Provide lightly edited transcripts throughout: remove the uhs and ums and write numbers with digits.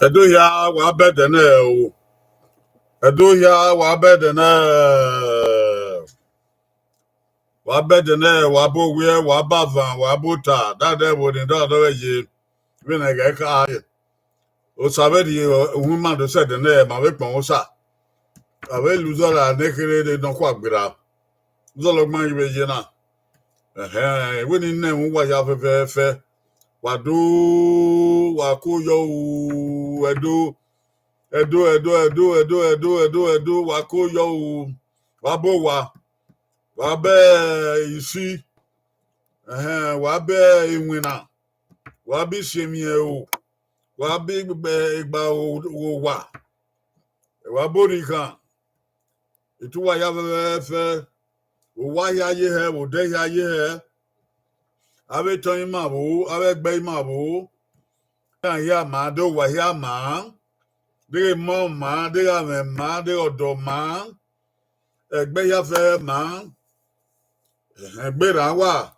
Edoya wa bedene o. Edoya wa bedene. Wa bedene wa bo we wa bavan wa bota. That day would in that ye. When I get car. O sabe di woman do said the name ma we pon sa. Awe luzola nekere de don kwa gbira. Zolo man you ye na. When in name wa ya fe. Wadu wakuyo edo wakuyo wabowa wabe isi wabe inwina wabi semie o wabi igba wa waborika ituwa ya fe wa ya ye he o de ya ye he abe ton ma bo abe gbe ma bo ya ma do wa ya ma de mo ma de ga me ma de odo ma egbe ya fe ma egbe ra wa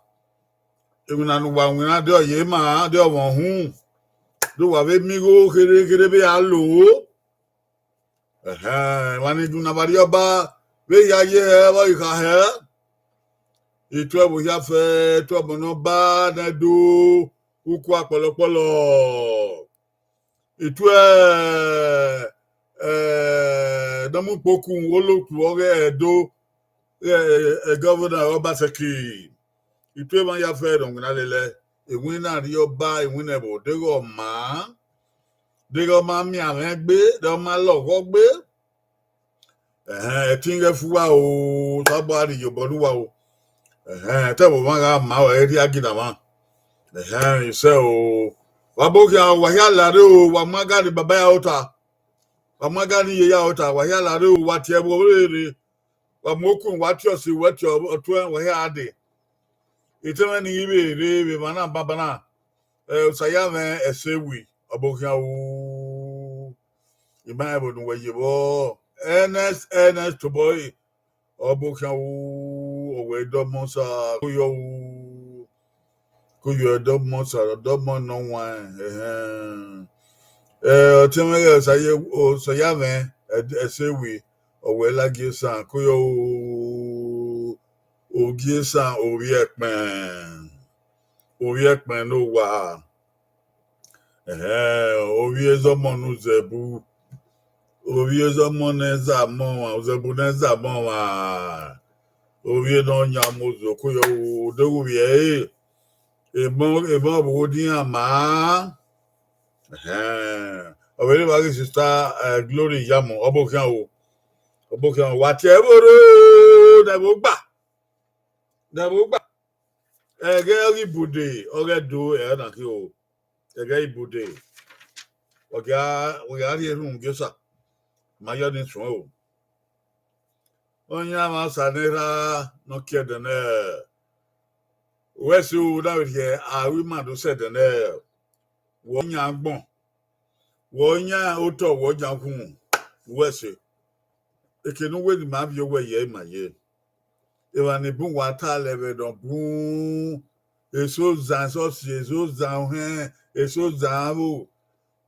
ewina nu wa wina de oye ma de won hun do wa be mi go kere be a lo wani du na bari oba be ya ye wa ka he itu ebo ya fe to bo no ba na do uku apolopolo itu damu poku oloku ore edo governor Obaseki itu ma ya fe don na lele ewin na ri oba ewin na bo de go ma mi aren gbe de ma logo gbe tinge fuwa o sabo ari yoboruwa o te bo ma ga ma o eri agida ma ise o wa bo ki wa ya la re o wa ma ga ri baba ya ota wa ma ga ni ye ya ota wa ya la re o wa tie bo re wa mo kun wa ti o si wa ti o to wa ya ade itema ni ibe be mana baba na saya me esewi obokia o imaibo no wayibo ns to boy obokia o we do monsa kuyo do monsa do mon no wan otema saya me esewi o we lagi san kuyo ogiesa ori ekpen no wa ori ezomonu zebu ori ezomoneza mo zebu neza mo wa ori no nyamozo kuyo odogu ye ebo bo di ama Already my sister Glory Yamo, Obokan, whatever, the book. Ege ibude, oge do na ki o. Ege ibude. Oga ri erun gesa. Mayo ni sun o. Onya ma sanera no kede ne. Wesu da we here we man do said ne. Wo nya gbon. Wo nya oto wo jan kun. Wesu. Ekenu we ni ma bi owe ye ma ye. Ewa ni bun wa ta leve don bun. Eso zan so si eso zan hen. Eso zan o.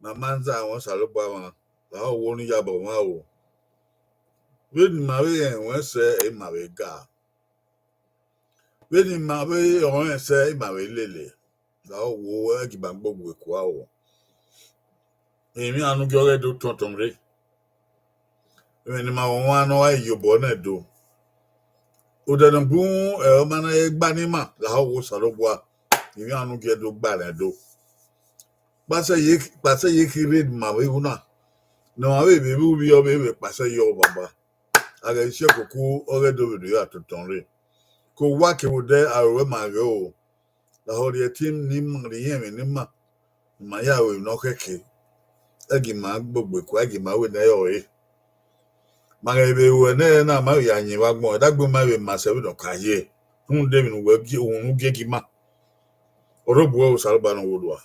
Mamanza won saloba wan. La o wo ni yabo wan o. When Marie and say a Marie ga. When Marie or say Marie Lily. Thou wo Gibambo with Quao. Amy anu go do tontomre. When my one way you bonnet do. Udan boom a man a banima. La ho was a roboa. Amy anu get do banado. Passa ye read Marie una. No, I will be your baby, Passa your baba. I can share cocoa or do with you at tontomre. Ko wake wo de awe mage o la ho de team nim de yemi nimma ma ya we no keke agi ma gbogbo ko agi ma we na yo e ma ga be we na ma ya yin wa gbon da gbo ma we ma se we do ka ye hun de mi no we gi ohun gegi ma orobu o salba no wodua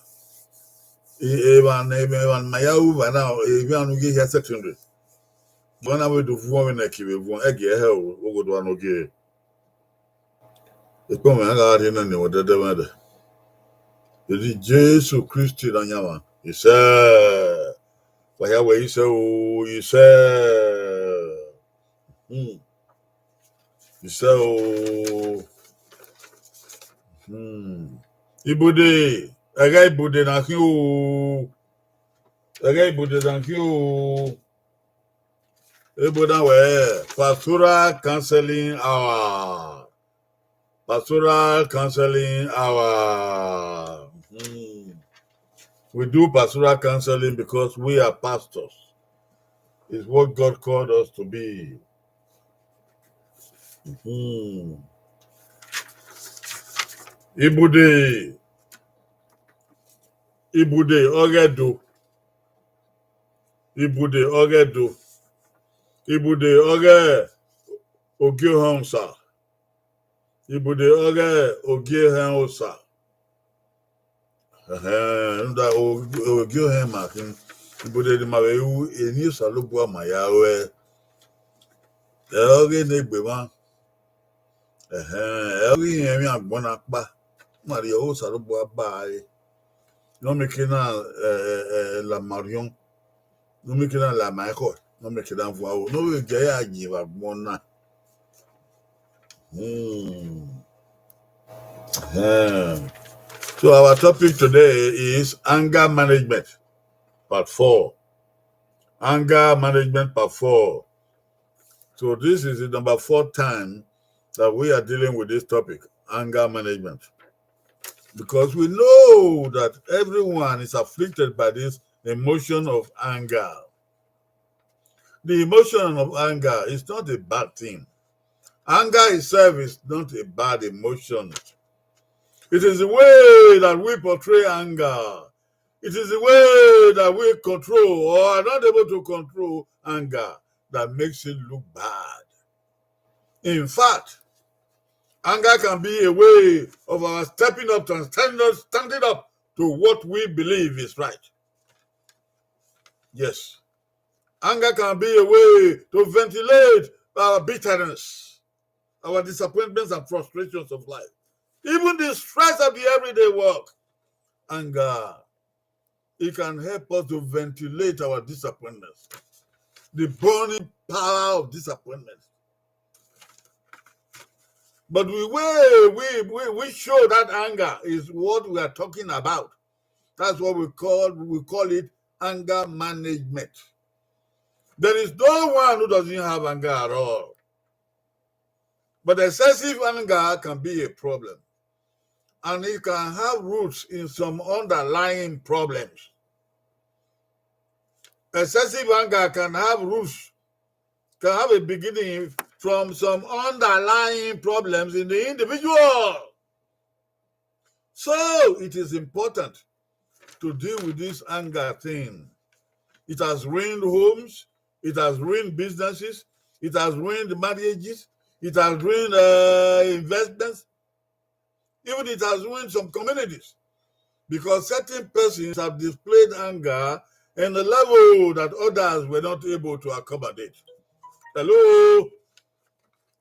e ban ma ya u ba na e bi anu ge ya secondary bona we do fu we na ki we fu agi e he o ogodo anu ge e ko me ga ri na ni wo de ma de. Jesus Christ na nyama. He said, for Yahweh, he said, oh, he said, he said, oh, Ibude, aga Ibude na kiu, aga Ibude na kiu, Ibude we, Pastoral Counseling Hour, Pastoral Counseling Hour. We do pastoral counseling because we are pastors. It's what God called us to be. Ibude, Ogedo. Ibude, Ogedo. Ibude, Oge, Ogehonsa. Ibude, Oge, Ogehonsa. Nda Ogehem Martin. Ibude de Mareou, Eni Salubwa Mayawe. Oge Negbema. Oge Yemi Agbona Ba. Maria O Salubwa Ba. No mekina la Marion. No mekina la Michael. No mekina Voix. No we Gaya Giva Bona. So our topic today is anger management, part 4. Anger management, part 4. So this is the number 4 time that we are dealing with this topic, anger management. Because we know that everyone is afflicted by this emotion of anger. The emotion of anger is not a bad thing. Anger itself is not a bad emotion. It is the way that we portray anger. It is the way that we control or are not able to control anger that makes it look bad. In fact, anger can be a way of our stepping up and standing up to what we believe is right. Yes. Anger can be a way to ventilate our bitterness, our disappointments and frustrations of life. Even the stress of the everyday work. Anger, it can help us to ventilate our disappointments, the burning power of disappointment. But we show that anger is what we are talking about. That's what we call it anger management. There is no one who doesn't have anger at all. But excessive anger can be a problem. And it can have roots in some underlying problems. Excessive anger can have roots, can have a beginning from some underlying problems in the individual. So it is important to deal with this anger thing. It has ruined homes, it has ruined businesses, it has ruined marriages, it has ruined investments, even it has ruined some communities because certain persons have displayed anger in a level that others were not able to accommodate. Hello?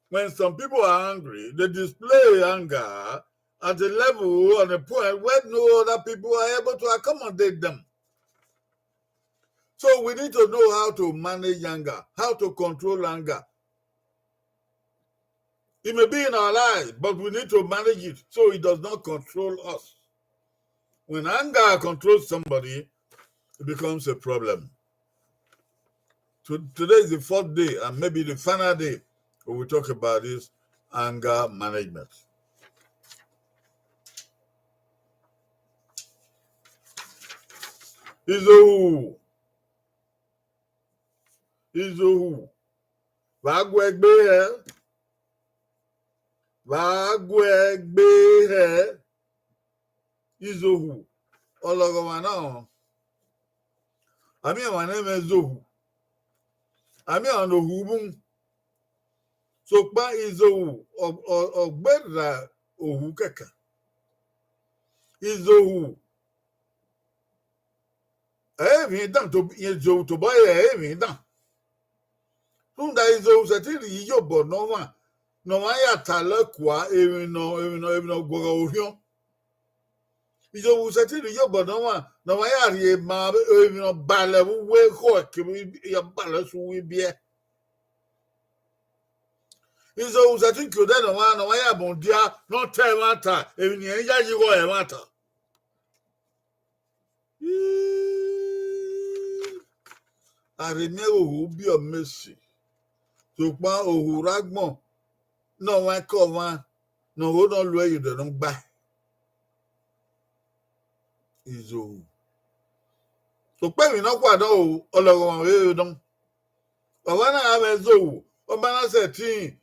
When some people are angry, they display anger at a level, on a point where no other people are able to accommodate them. So we need to know how to manage anger, how to control anger. It may be in our lives, but we need to manage it so it does not control us. When anger controls somebody, it becomes a problem. Today is the 4th day, and maybe the final day, we will talk about this anger management. Izohu. Vagwegbe. Izohu. Ologomana. Ami my name is Zohu. Ami anohubun. So pa izohu ogbera ohu keka. Izohu. Evi dan to izohu to boy evi dan. Tunda izohu setiri yobo no wa. No wa ya tale kwa evi no gboga orion. Izohu setiri yobo no wa. No wa ya ri ma evi no bale we ko ke ya bale su wi bie. Izohu setiri kyo no wa ya bon dia no tell matter evi ni enja ji go e matter. Areme ohu bi o mesi. So pa ohu ragbon. No wa ko wa. No ho don lu eyu de no gba. Izohu. So pe mi no kwa don o ologo wa we don. O wa na ame zohu. O ba na se tin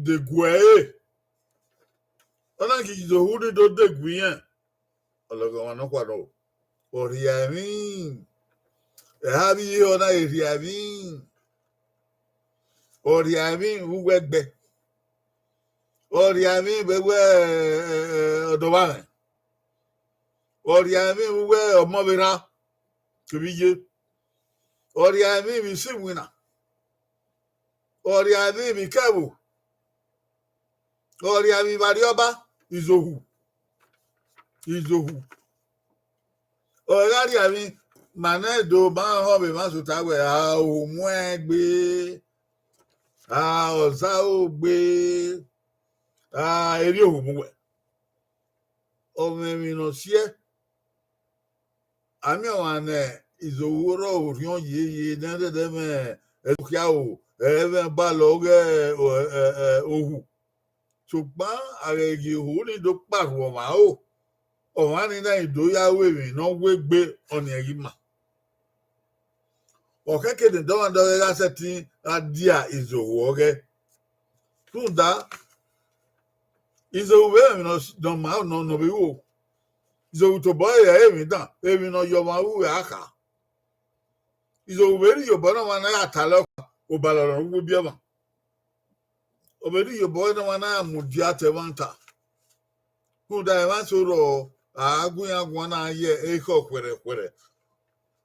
de gwe. O na ki izohu ni do de gwe yan. Ologo wa no kwa don. Ori ami. Habi ona eri ami. Ori ami ugbe. Ori ami bewe odowa. Ori ami uwe omobira kibije. Ori ami mi simwina. Ori ami mi kebu. Ori ami varioba izohu. Ori ami manedo ma ho be masutawe a o mu egbe. A oza ogbe. A eri ohumuwe. Omemi no sie. Ami wane izoworo orion yeye nende deme ekia o even ba loge ohu. Ṣùgbọ́n aregi ohu ni do paru ma o. O wa ni na idoya we no we gbe oni eyima. O keke de do ndo ga seti adia izowo oge. Tunda izowo we no don ma no be wo. Izowu to boy emi dan emi no yo ma wu aka. Izowu beri yo bona wana ya talo o baloro wu bi ema. Oberi yo boy na wana mudia te wanta. Kuda e wan soro agun ya gwan na ye eko kwere.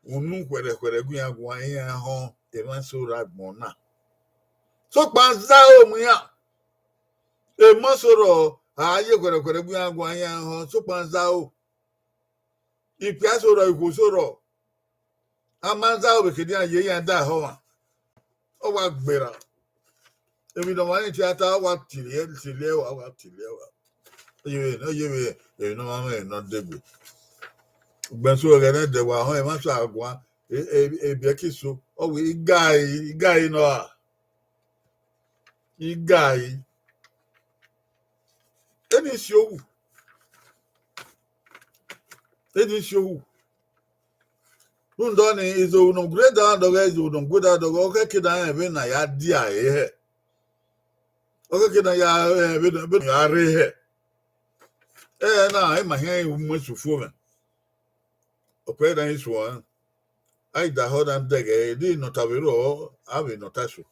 Unu kwere gun ya gwan ya ho e wan soro agbon na. So panza o mu ya. E mo soro aye kwere gun ya gwan ya ho so panza o. Ipia soro iku soro. Amanza o bekedi aye ya da ho wa. O wa gbera. Emi no mani theater wa tilie wa. Oye no mama no degbe. Gbenso re na de wa ho e ma so agwa e bi kiso. O we igai no a. Igai. Eni showu. Undoni is no greater dog is no good dog. Okay, kida even na ya dia eh. Okay, kida ya even ya re eh. Na ma hen mu sufu me. Okay, dan is one. I da hodan dege di notavero ave notasho.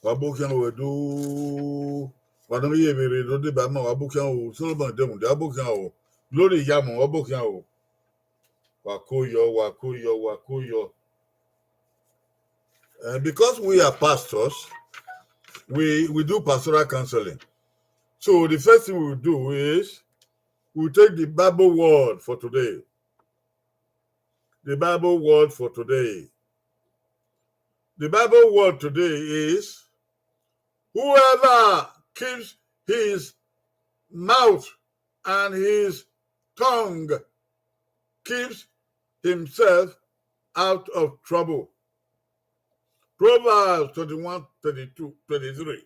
Wabukian we do wadon ye mere do de ba ma wabukian o Solomon dem de wabukian o glory yamu wabukian o wakoyo. Because we are pastors, we do pastoral counseling. So the first thing we do is we take the Bible word for today. The Bible word for today. The Bible word today is whoever keeps his mouth and his tongue keeps himself out of trouble. Proverbs 21:23.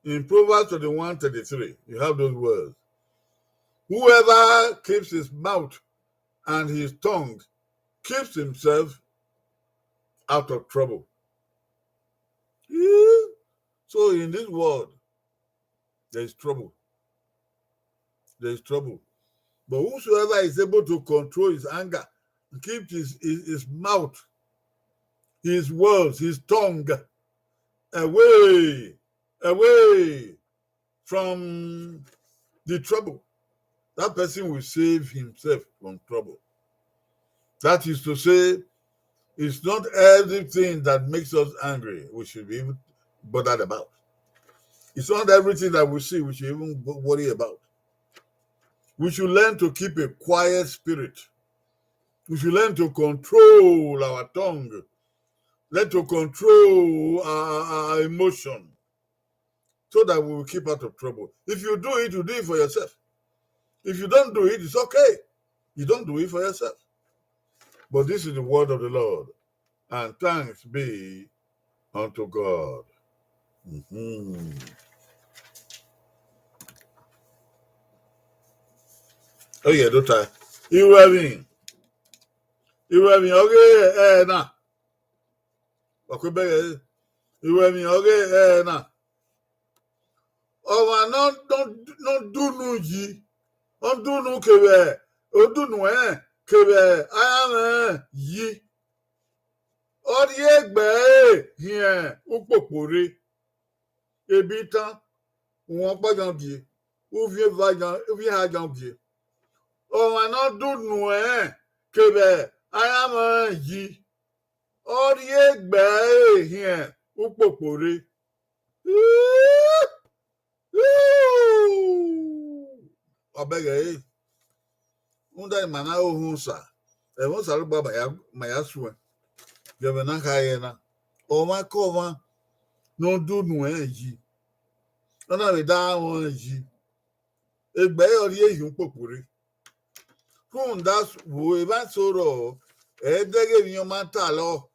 In Proverbs 21:33, you have those words. Whoever keeps his mouth and his tongue keeps himself out of trouble. Yeah. So in this world, there is trouble. There is trouble. But whosoever is able to control his anger, keep his mouth, his words, his tongue away from the trouble, that person will save himself from trouble. That is to say, it's not everything that makes us angry we should be even bothered about. It's not everything that we see we should even worry about. We should learn to keep a quiet spirit. We should learn to control our tongue. Learn to control our emotion so that we will keep out of trouble. If you do it, you do it for yourself. If you don't do it, it's okay. You don't do it for yourself. But this is the word of the Lord. And thanks be unto God. Oh yeah, don't I? You have me. Okay, nah. You have me. Okay, nah. Oh, don't do no ye. Don't do no kebe. Oh, do no kebe. I am ye. Oh, ye be here. Upopore. Ebita. Wọ́n pa janvier. Ou vient à janvier. Oh, non do no kebe. I am ye. Oh, ye be here. Upopore. Obege unda mana ohunsa ehunsa lo baba ya mayasua governor kayena o ma kova no do nu yi ona le da won yi egbe ori ehun popore fun that wo e ba soro dege mi o ma ta lo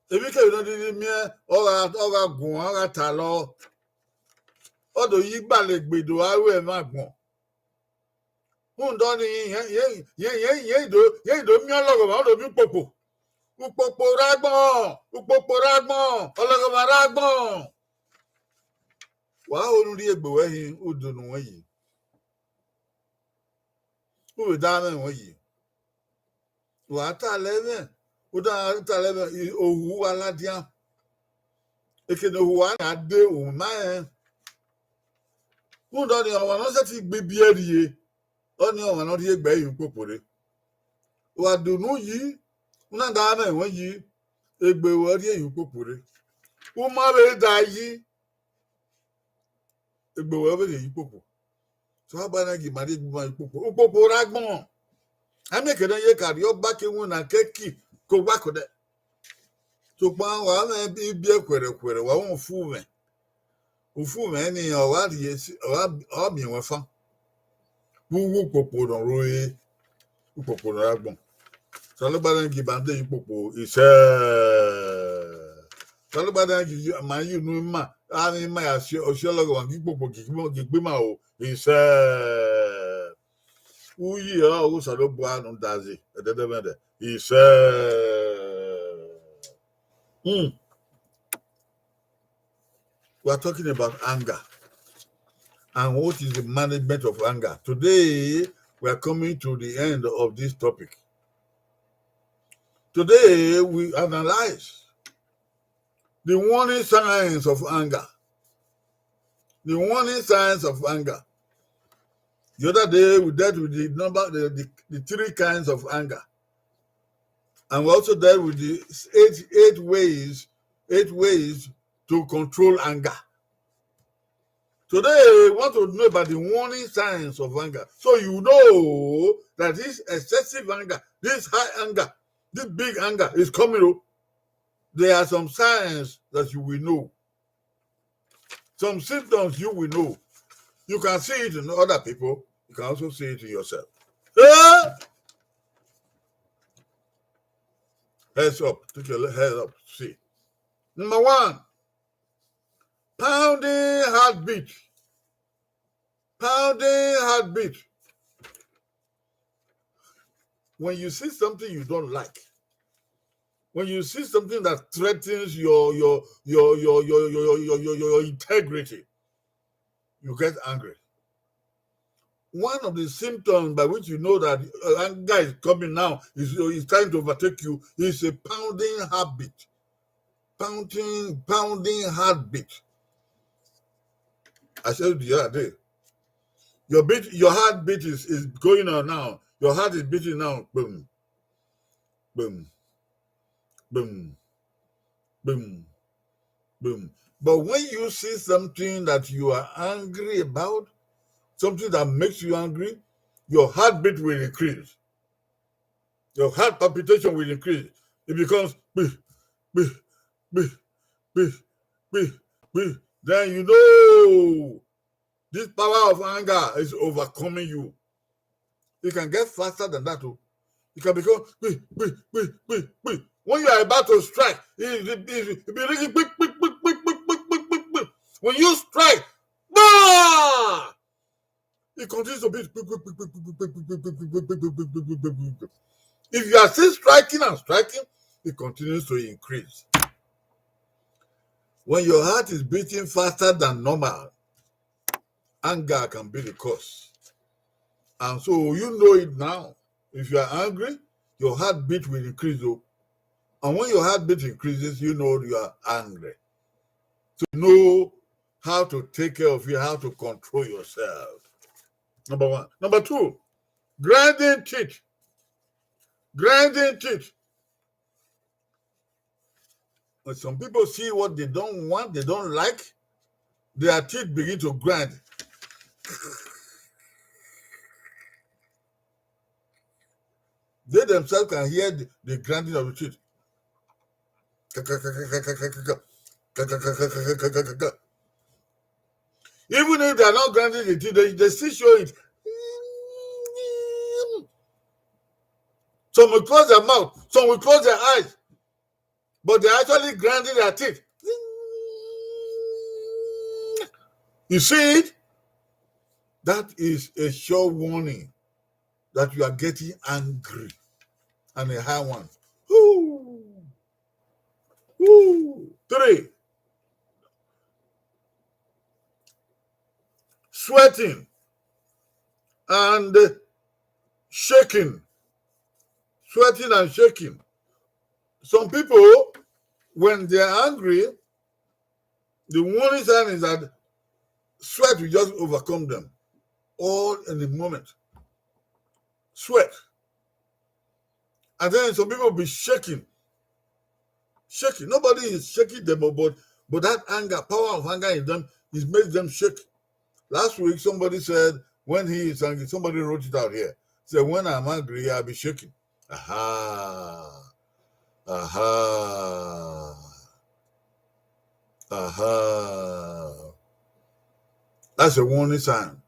ebi ke no di mi ora gun ora ta lo odo yi gbale gbedo awe ma gbon Undoni ye do mi ologo ma do mi popo. Upopo ragbon ologo ma ragbon. Wa oruri egbe we hin udunu won yi. U da me won yi. Wa ta leve. U da ta leve owu aladian. Ekene owu na de o ma en. Undoni awon no se ti gbe bi eriye. Oni awon no ri egbe yin popore. Wa dunu yi una da me won yi egbe wo ri eyin popore o ma be da yi egbe wo be yi popo so abana gi mari egbe ma popo o popo ragbon ame kedan ye kari o ba ke won na keki ko gba ko de so pa wa me bi ekwere wa won fu me ni o wa ri o mi won fa wu popo don roye popo ragbon Salubada gi bande ipopo ise. Salubada gi ma yu nu ma ani ma ya osiologo wan gi popo gi gbe ma o ise. Uyi o salo bua no dazi. He said, we are talking about anger and what is the management of anger. Today, we are coming to the end of this topic. Today, we analyze the warning signs of anger. The warning signs of anger. The other day, we dealt with the 3 kinds of anger. And we also dealt with the eight ways to control anger. Today, we want to know about the warning signs of anger. So you know that this excessive anger, this high anger, this big anger is coming. There are some signs that you will know. Some symptoms you will know. You can see it in other people. You can also see it in yourself. Heads up. Take your head up. See. Number 1, pounding heartbeat. Pounding heartbeat. When you see something you don't like, when you see something that threatens your integrity, you get angry. One of the symptoms by which you know that anger is coming now, is trying to overtake you, is a pounding heartbeat. Pounding heartbeat. I said the other day, your heartbeat is going on now. Your heart is beating now. Boom, boom, boom, boom, boom. But when you see something that you are angry about, something that makes you angry, your heartbeat will increase. Your heart palpitation will increase. It becomes beep, beep, beep, beep, beep, beep. Then you know this power of anger is overcoming you. It can get faster than that too. It can become beep, beep, beep, beep, beep. When you are about to strike, it be ringing beep, beep, beep, beep, beep, beep, beep, beep, beep. When you strike, bah! It continues to beat. If you are still striking and striking, it continues to increase. When your heart is beating faster than normal, anger can be the cause. And so you know it now. If you are angry, your heartbeat will increase. And when your heartbeat increases, you know you are angry. So you know how to take care of you, how to control yourself. Number 1. Number 2, grinding teeth. Grinding teeth. When some people see what they don't want, they don't like, their teeth begin to grind. They themselves can hear the grinding of the teeth. Even if they are not grinding the teeth, they still show it. Some will close their mouth, some will close their eyes, but they're actually grinding their teeth. You see it? That is a sure warning that you are getting angry, and a high one. 3, sweating and shaking. Sweating and shaking. Some people, when they're angry, the warning sign is that sweat will just overcome them all in the moment. Sweat. And then some people will be shaking. Shaking. Nobody is shaking them, but that anger, power of anger in them, is makes them shake. Last week, somebody said, when he is angry, somebody wrote it out here. Said, when I'm angry, I'll be shaking. Aha. Aha. Aha. That's a warning sign.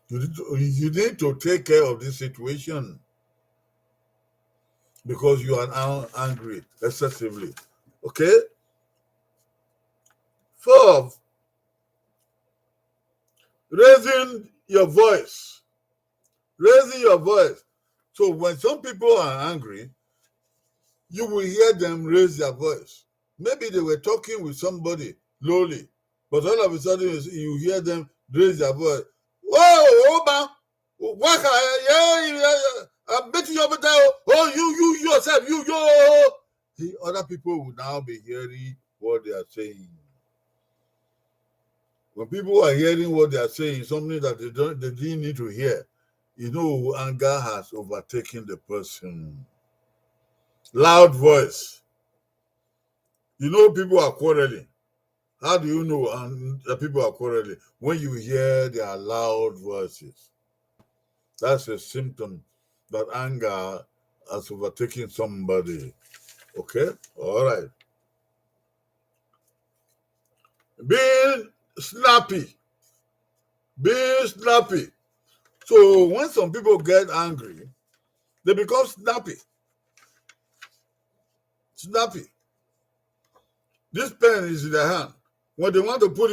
You need to take care of this situation because you are now angry excessively. Okay? 4, raising your voice. Raising your voice. So when some people are angry, you will hear them raise their voice. Maybe they were talking with somebody lowly, but all of a sudden you hear them raise their voice. Whoa, Oba! I'm beating you over there. Oh, you yourself, you. The other people will now be hearing what they are saying. When people are hearing what they are saying, something that they didn't need to hear, anger has overtaken the person. Loud voice. People are quarreling. How do you know that people are quarreling? When you hear their loud voices. That's a symptom that anger has overtaken somebody. Okay? All right. Being snappy. Being snappy. So when some people get angry, they become snappy. Snappy. This pen is in their hand. When they want to put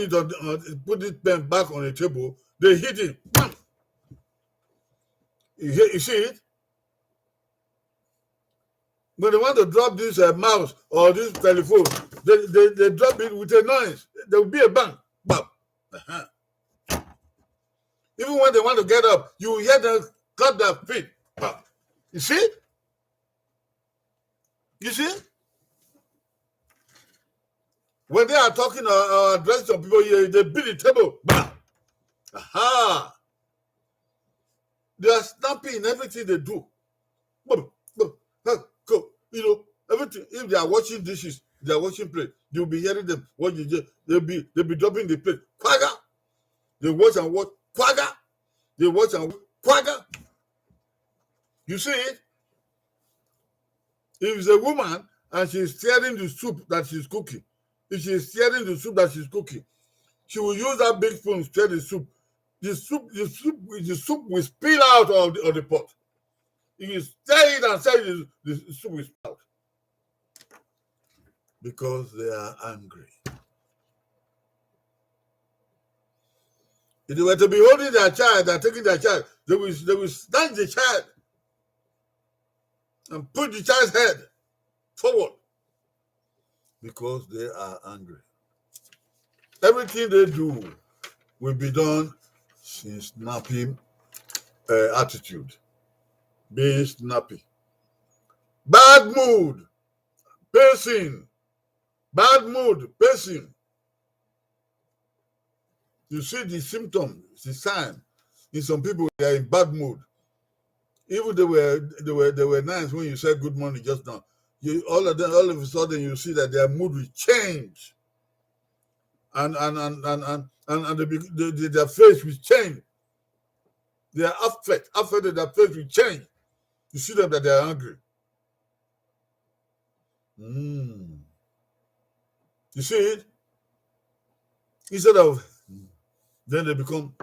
this pen back on the table, they hit it. You see it? When they want to drop this mouse or this telephone, they drop it with a noise. There will be a bang. Bam. Uh-huh. Even when they want to get up, you hear them cut their feet. Bam. You see? You see? When they are talking or addressing some people, they beat the table. Bam. Aha. They are snappy in everything they do. Everything. If they are washing dishes, they are washing plate, you'll be hearing them. What you do, they'll be dropping the plate. Quagga. They wash and wash. Quagga. They wash and wash. Quagga. You see it? If it's a woman and she's stirring the soup that she's cooking, she will use that big spoon to stir the soup. The soup will spill out of the pot. You stir it and stir the soup will spill out. Because they are angry. If they were to be holding their child, they're taking their child, they will snatch the child and put the child's head forward because they are angry. Everything they do will be done in snappy attitude, being snappy. Bad mood, pacing. Bad mood, pacing. You see the symptom, the sign. In some people, they are in bad mood. Even they were nice when you said good morning just now. All of a sudden, you see that their mood will change, and their face will change. Their affect their face will change. You see them that they are angry. You see it? Instead of then they become.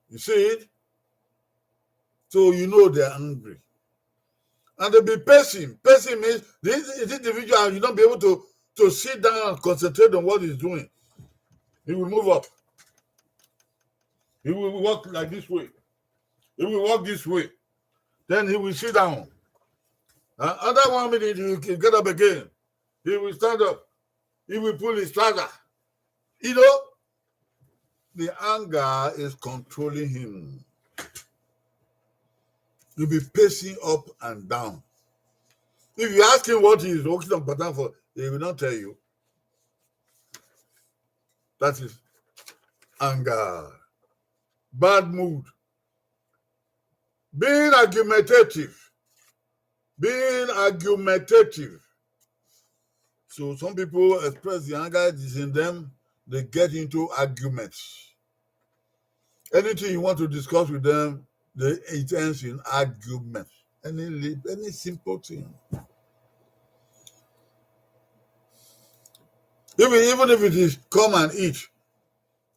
You see it? So you know they're angry. And they'll be pacing. Pacing means this individual, you don't be able to sit down and concentrate on what he's doing. He will move up. He will walk like this way. He will walk this way. Then he will sit down. Under 1 minute, he will get up again. He will stand up. He will pull his trouser. The anger is controlling him. You'll be pacing up and down. If you ask him what he is walking up and down for, he will not tell you. That is anger. Bad mood. Being argumentative. So some people express the anger is in them. They get into arguments. Anything you want to discuss with them, it ends in arguments. Any simple thing. Even if it is come and eat,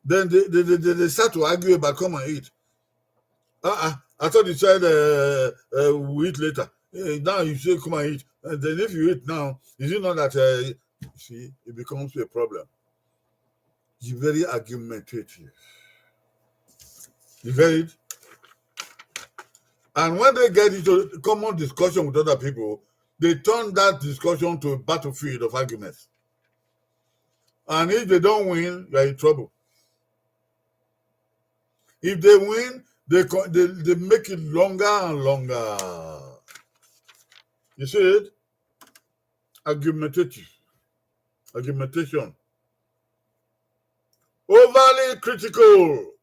then they start to argue about come and eat. I thought you said we'll eat later. Now you say come and eat. And then if you eat now, is it not that see, it becomes a problem. It's very argumentative. You get it? And when they get into common discussion with other people, they turn that discussion to a battlefield of arguments. And if they don't win, you're in trouble. If they win, they make it longer and longer. You see it? Argumentation. Overly critical.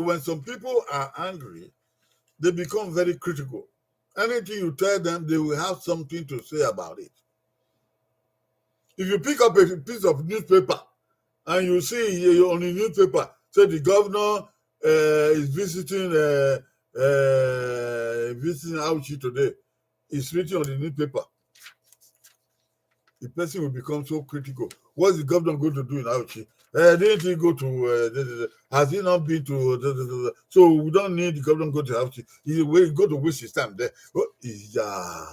When some people are angry, they become very critical. Anything you tell them, they will have something to say about it. If you pick up a piece of newspaper and you see on the newspaper, say the governor is visiting Auchi today, it's written on the newspaper, the person will become so critical. What's the governor going to do in Auchi? Didn't he go to, has he not been to, so we don't need the governor to go to Auchi. He's going to waste his time there. Yeah.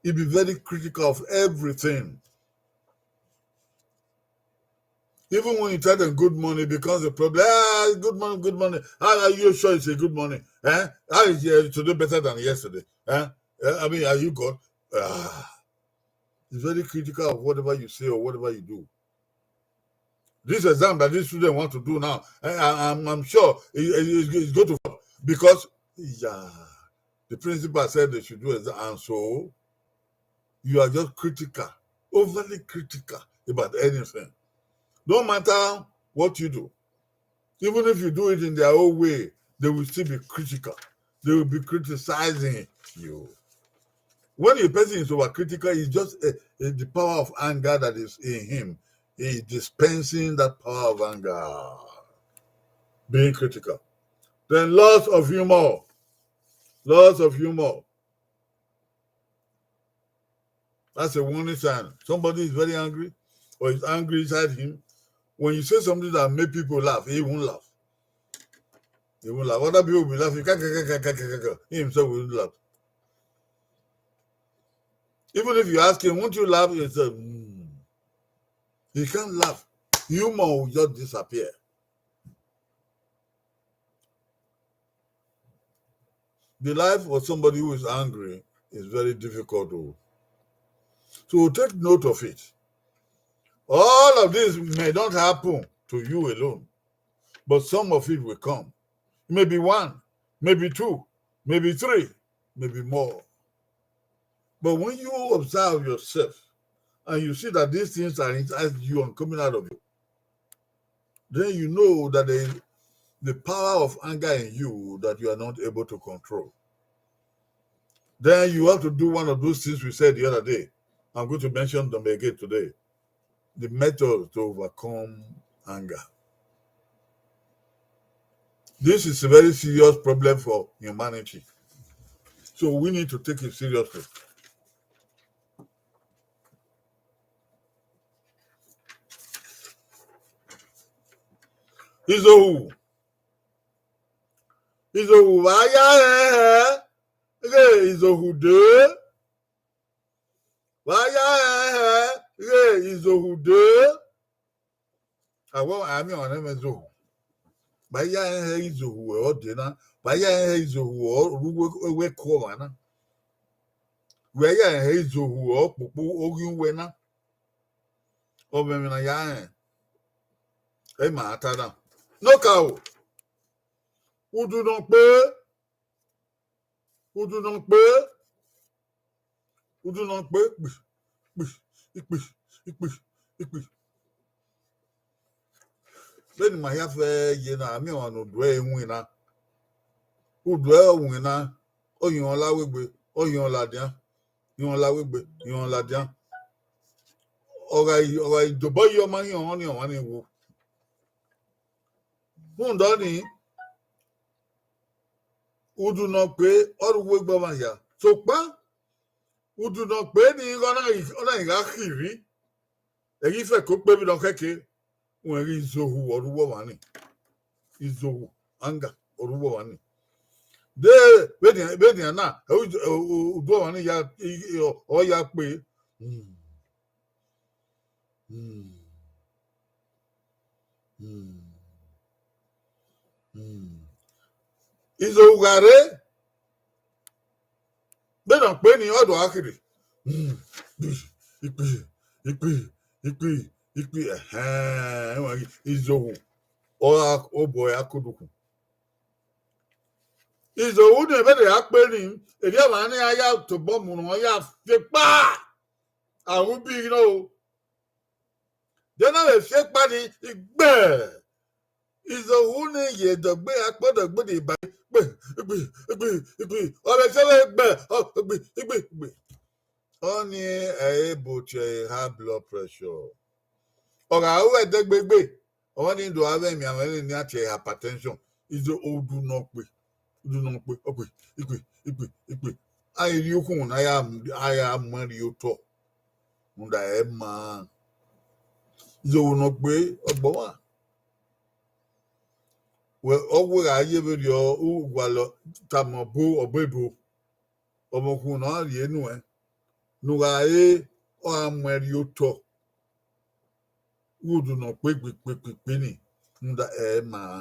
He'll be very critical of everything. Even when you tell them good money, it becomes a problem. Good money. How are you sure it's a good money? How is today better than yesterday? I mean, are you good? It's very critical of whatever you say or whatever you do. This exam that this student want to do now, I'm sure it's going to, because the principal said they should do it, and so you are just critical, overly critical about anything. No matter what you do, even if you do it in their own way, they will still be critical. They will be criticizing you. When a person is overcritical, it's just the power of anger that is in him. He's dispensing that power of anger, being critical. Then loss of humor. That's a warning sign. Somebody is very angry or is angry inside him. When you say something that make people laugh, he won't laugh. Other people will be laughing. He himself will laugh. Even if you ask him, won't you laugh? He says, He can't laugh. Humor will just disappear. The life of somebody who is angry is very difficult. So take note of it. All of this may not happen to you alone, but some of it will come. Maybe one, maybe two, maybe three, maybe more. But when you observe yourself and you see that these things are inside you and coming out of you, then you know that there is the power of anger in you that you are not able to control. Then you have to do one of those things we said the other day. I'm going to mention them again today. The method to overcome anger. This is a very serious problem for humanity. So we need to take it seriously. Izohu waya Izohu de waya Izohu de awo ami ona mezohu waya Izohu o de na waya Izohu o ruwe we ko wana waya Izohu o popo ogun we na o me na ya ma atada no ka o udu no pe Then my have me on Udwe winner. Udwe winner. Oh, you on la wigbe. Oh, you on la dia. You on la wigbe. You on la dia. Alright, the boy your money on your money. Who done who do not pay or work by here. So, who do not pay the Ghana. And if I cook baby don't keke, when is Zohu or Ruwani. Is Zohu, anger or Ruwani. They, waiting now, who do any or yak pay. Izogare bẹ́ẹ̀ náà pé ní ọ̀dọ̀ akiri ikpe enweghị izowu ụbọ ya kuduku izowu na-ebe na ya kpe ni èdè ọ̀ma ní ayá tó bọ́ mùrùn ọ̀yá fipá àwọn bí iná o dẹ́nà lè fipá ní ìgbẹ́ izowu ní ìyẹ̀dọ̀gbé akpọ́dọ̀gbé ní ìbá gbé ọ̀rẹ́ fẹ́lẹ́ gbé ọ ní ẹ̀ẹ́bùtì high blood pressure ọ̀rọ̀ àwọn ẹ̀dẹ́gbẹ́gbé ọ̀wọ́n ní ìdò ààrẹ mi àwọn ẹni ní àti hypertension izo odu náà pé ọ̀pẹ ìpè àìrí okùn àyà mọ́rí ó tọ̀ ńdà ẹ̀ máa izo náà pé ọgbọ́n wà ọwọ́ ayé bẹ̀rẹ̀ ọ̀gbà lọ tàmọ̀ bó ọ̀bẹ bò ọmọkùnrin náà rí ẹnu ẹ̀ nùgbà ayé ọ̀hàmọ́rí ó tọ̀ wood no pé ni nda máa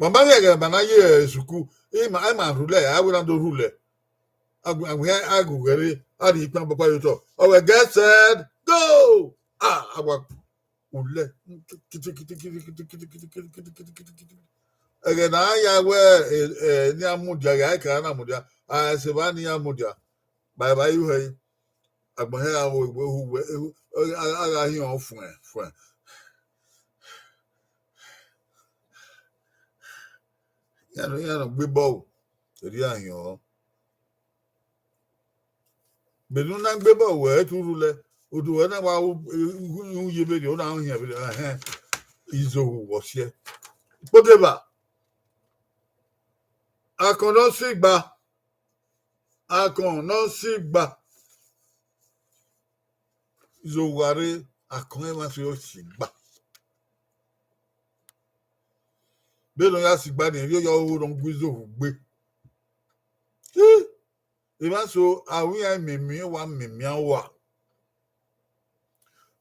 bàbá yẹn bàbá yẹ sùkú ẹ máa rúlẹ̀ àwòrán tó rúlẹ̀ àgbẹ̀ àgùgẹ̀rẹ̀ àrí ìpín bàbá yóò tọ̀ ọ̀wẹ̀ get set go àwa rúlẹ̀ kìtìkìtìkìtìkìtìkìtìkìtìkìtì ẹ̀gẹ̀ náà yà wẹ̀ ní amúdìá yà ẹ̀ka náà amúdìá àṣẹ̀bá ní amúdìá bàbá yìí wẹ̀ àgbẹ̀ yẹn àwọn ìwé wẹ̀ ara yín ọ̀ fún ẹ̀ yànnà gbé bọ́ọ̀lù torí àyàn ọ́ bẹ̀rù náà gbé bọ́ọ̀lù ẹ̀ tó rúlẹ̀ odò ẹ̀ náà wà ń yé bẹ̀rẹ̀ ó náà ń yàn bẹ̀rẹ̀ ìzòwò wọ̀ṣẹ́ pọ́tẹ́bà akànnà sí gbà ìzòwò àrẹ akànnà máa fi ọ̀ṣì gbà. bẹ́ẹ̀ ló yà sí gbà ní yóò yọ owó lọ gbé zòwò gbé ìbá so àwíyá mèmí wa mèmí wà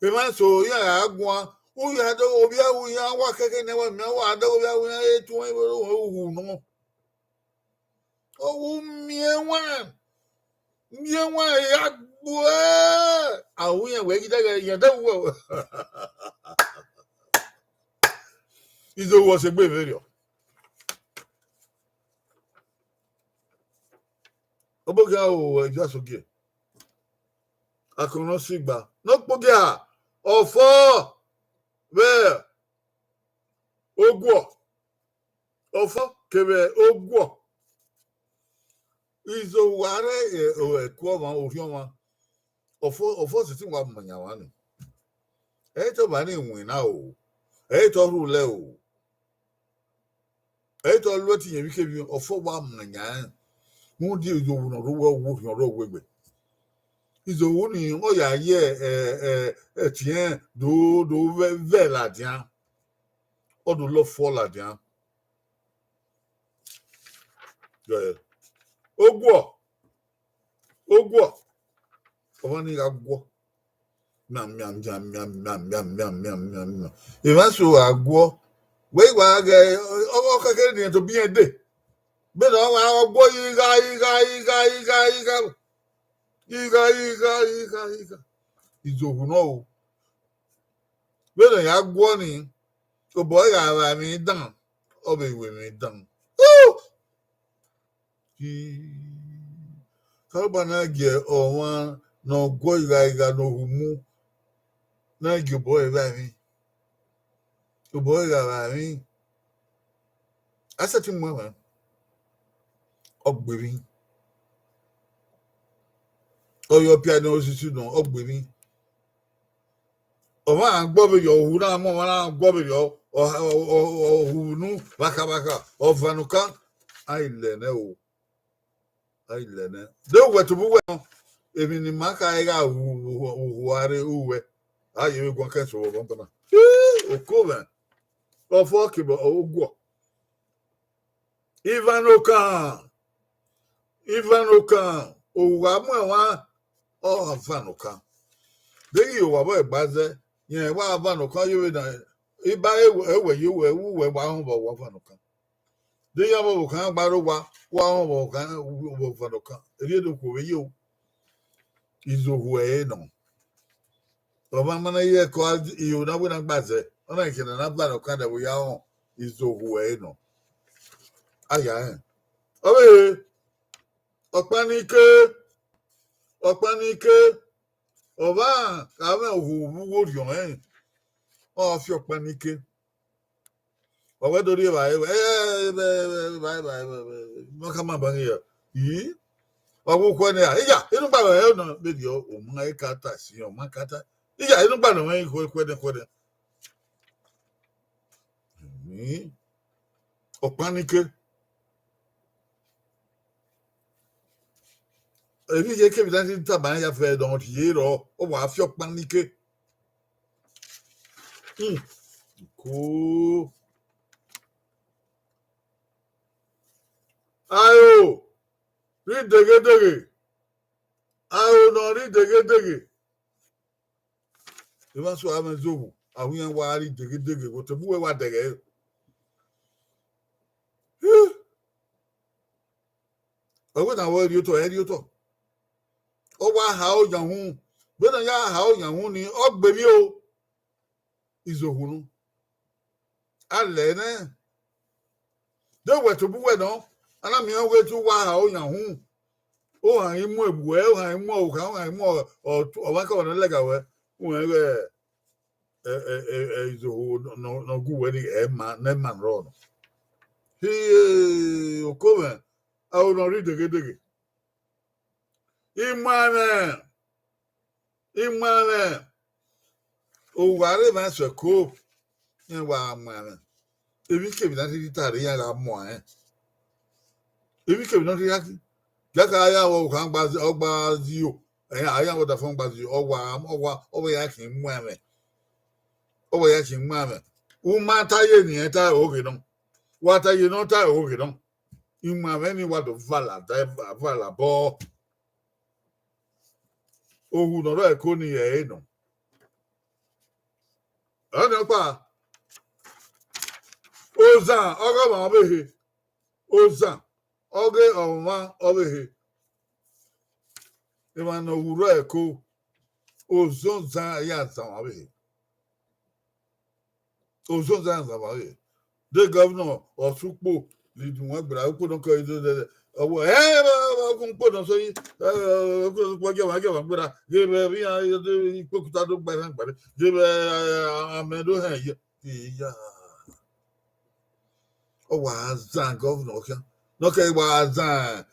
ìbá so yàrá agbọn ó yà dé obi àwùyá wà kẹ́kẹ́ náà wà mèmí wà dé obi àwùyá ètò wọn ìwé òwò náà owó mìíràn yà gbọ́ àwùyá wẹ̀ kí dẹ́gẹ̀ yàtọ̀ wọ̀ ìzòwò ọ̀sẹ̀ gbé ìfẹ́ oboga o ìjọsọgẹ akọrọ sí gbà n'okpogẹ a ọfọ bẹ́ẹ̀ ogwọ ọfọ kẹrẹ ogwọ ìzòwárẹ ẹkọ ọmọ òfin ọmọ ọfọ sì ti wà mọnyàwá nù ẹyẹ tó bá ní ìwìn náà o ẹyẹ tó rú lẹ o ẹyẹ tó lọ ti yẹn wíkẹ bí ọfọ wà mọnyàwá mo di ìzòwò náà lówó owó fi ọ̀rọ̀ òwe gbẹ ìzòwò ni wọn yà yẹ tiẹ dòdò vẹ làdìá ọdún lọ fọ làdìá ogwọ ọba ní ká gbọ miam ìmọ̀sọ àgbọ wẹ́ẹ́ wà á gẹ ọkọ kékeré nìyẹn tó bí yẹn dé. bẹ́ẹ̀ náà wọ́n á gbọ́ yíká ìzòwò náà o bẹ́ẹ̀ náà yà á gbọ́ ni ọ̀bọ̀ ẹ̀yà ara mi dàn ọbẹ̀ ìwé mi dàn kábà náà jẹ ọ̀wọ́n náà gbọ́ ìhà náà hù mú náà jẹ ọ̀bọ̀ ẹ̀yà ara mi asẹ́tì mú ẹ̀wọ̀n ọgbẹ̀rí ọyọ piano osisi nù ọgbẹ̀rí ọmọ à ń gbọ́bẹ̀rẹ̀ ọ̀hù náà mọ̀ wọn náà gbọ́bẹ̀rẹ̀ ọ̀hù nù bákàbákà ọ̀fànùká àìlẹ̀nẹ̀ o àìlẹ̀nẹ̀ dẹ́wù wẹ̀tùbú wẹ̀ náà èmi ni màá ká ẹ̀yà òhùwárẹ̀ òwẹ̀ ayẹ̀wé gbọ́n kẹ́sọ̀ wọ̀ bọ́n náà òkú rẹ̀ ọ̀fọ̀ kìbọ̀ ọ̀gbọ̀ Ivanokan òwúwa mú ẹ̀wọ̀n ọ̀hànfànùkan lẹ́yìn ìwà bọ́ ìgbàzẹ́ yẹn wá àbànùkan yóò náà Iba ewe you we wa ho wa fa no kan. De ya bo kan gbaro wa ho kan wo fa no kan. Eri do ko we yo. Izo huwe no. Oba mana ye ko iyo na bu na gbaze. Ona nke na ba no kan da wo ya ho. Izo huwe no. Aya eh. Obe Opanike Oba ka me hu wo rio eh. O fi opanike. Oba do ri ba bye no kama ba here. Yi owo ko ni ija inu ba e no be di o mu ai kata si o ma kata. Ija inu ba no wen ko de. Ni opanike. Ebi je ke bi dan ta ba ya fe don ti ye ro o wa fi opanike. Cool. Ayo, rí dege. Ayo no rí dege. Ìbá sọ àmì zobu, àwọn yẹn wá rí dege. Kò tẹ̀bú wẹ́ wá dege. Ọwọ́ náà wọ́n rí ó tọ̀. Ó wá ha ó yàn hún. Bẹ́ẹ̀ yá ha ó yàn hún ni ó gbèmí o. Ìzòhùnú. Alẹ́ náà. Dé wẹ̀ tó bú wẹ̀ náà. Alámìíràn wé tó wá ha ó yàn hún. Ó hàn yín mú èbùwẹ́, ó hàn yín mú ọ̀kà, ó hàn yín mú ọ̀wákà ọ̀nà lẹ́gàwẹ́. Ó hàn yín wẹ̀ ìzòhù nọ̀gù wẹ̀ ní ẹ̀ẹ́mà rọ̀. Hí okòwẹ̀ àwọn ọ̀nà rí dege. Imane. Òwúwàrí máa sọ kó ní wà á mọ̀ ẹ̀. Ebi kèmí náà ti tàrí yàrá mọ̀ ẹ̀. Ebi kèmí náà ti yá kí. Jaka aya wo kan gba zio aya wo da fon gba zio owa ya kin mu ame u ma ta ye ni eta o ke don wa ta ye no ta o ke don imu ame ni wa do vala bo ohu no ro e ko ni e no ana pa ozan ogo ma behe ozan oge ọma ọbịghị ịma na owuru eko ozonza ya nzamabịghị de gọvanọ ọsụkpo lidunwa gbara akwụkwọ nọkọ ido ọwọ ọkụ mkpọdọ so yi ọkụ gẹwà gbara gẹbẹ bí ya ikpọkụta tó gbara mkpari gẹbẹ amẹdo ha ya ọwọ azan gọvanọ ọkịa Noke wazan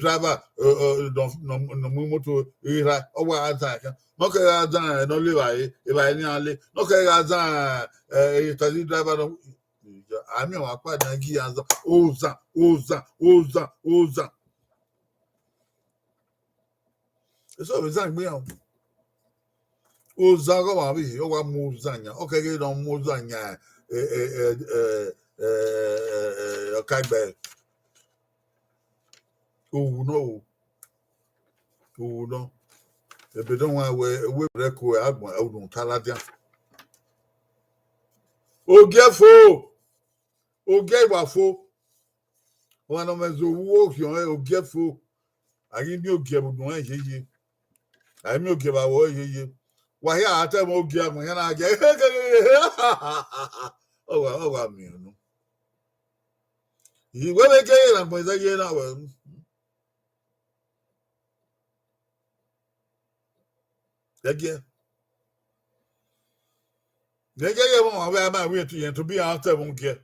driver no moto ira o wazan kan noke wazan no le waye e ba ni ale noke wazan taxi driver no ami wa pa na gi azan ozan eso be zan gbe yan ozan go wa bi o wa mu zan yan o ke ge don mu zan yan ọkàgbẹ òwú náà ebedo wọn awẹ ewé rẹ kó agbọn ọdún káládíà oge ìwàfo wọn náà mẹsàn owó òkè oge fo àyè ní oge ẹbùdùn ẹ yéye àyè ní oge ìwàwọ yéye wàhíà àtẹmọ oge ẹbùn yẹn náà jẹ ọwà mìíràn ìwé méjèèjì là ń pè sẹ́yìn náà wẹ̀ gẹ́gẹ́ wọn àwọn abẹ́ máa wí ètò yẹn tó bí àwọn tẹ̀ wọ́n kẹ́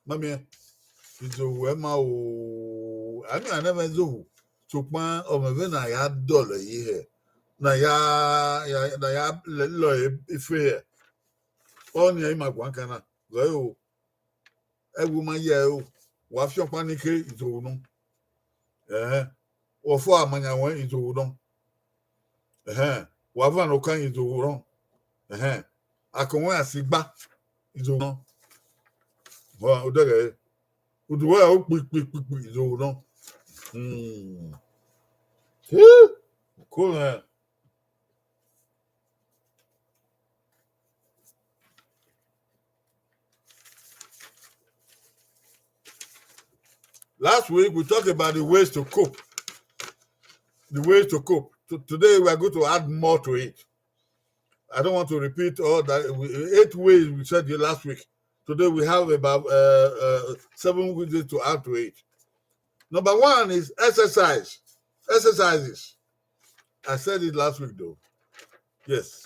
mọ́mí ẹ̀ ìzòwò ẹ̀ máa wò àmì ànáfẹ́ ìzòwò tó pọ́n ọmọ ìfẹ́ náà yà dọ̀lọ̀ yìí ẹ̀ náà yà lọ ìfẹ́ ẹ̀ ọ́ ní ẹ̀yìn máa gbọ́n kan náà lọ́yọ̀ o ẹ̀wù máa yẹ o wàá fi ọ̀pá ní ké ìzòwò náà wọ́n fọ́ àmànyàwọ̀ ìzòwò náà wàá fún ànọ́kàn ìzòwò náà akọ̀wé àsìgbà ìzòwò náà wọ́n ò dẹ́gẹ̀ òdùwọ́ ẹ̀ ó pípípí ìzòwò náà kó rẹ̀ Last week we talked about the ways to cope. The ways to cope. Today we are going to add more to it. I don't want to repeat all that. 8 ways we said last week. Today we have about 7 ways to add to it. Number 1 is exercise. Exercises. I said it last week though. Yes.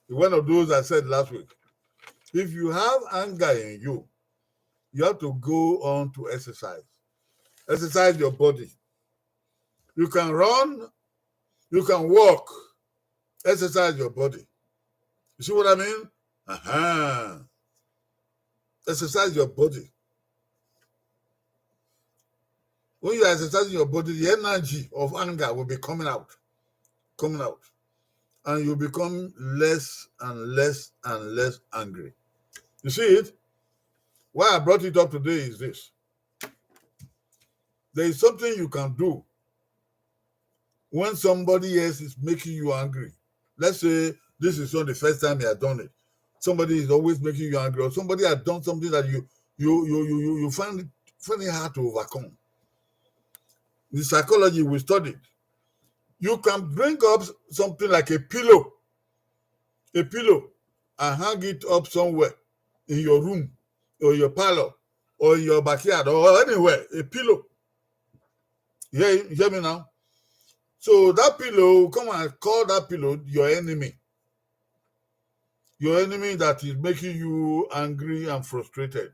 One of those I said last week. If you have anger in you, you have to go on to exercise. Exercise your body. You can run, you can walk. Exercise your body. You see what I mean? Exercise your body. When you are exercising your body, the energy of anger will be coming out. And you become less and less and less angry. You see it? Why I brought it up today is this. There is something you can do when somebody else is making you angry. Let's say this is not the first time you have done it. Somebody is always making you angry, or somebody has done something that you find it hard to overcome. The psychology we studied. You can bring up something like a pillow, and hang it up somewhere in your room, or your parlor, or in your backyard, or anywhere. A pillow. You hear me now? So that pillow, come and call that pillow your enemy. Your enemy that is making you angry and frustrated.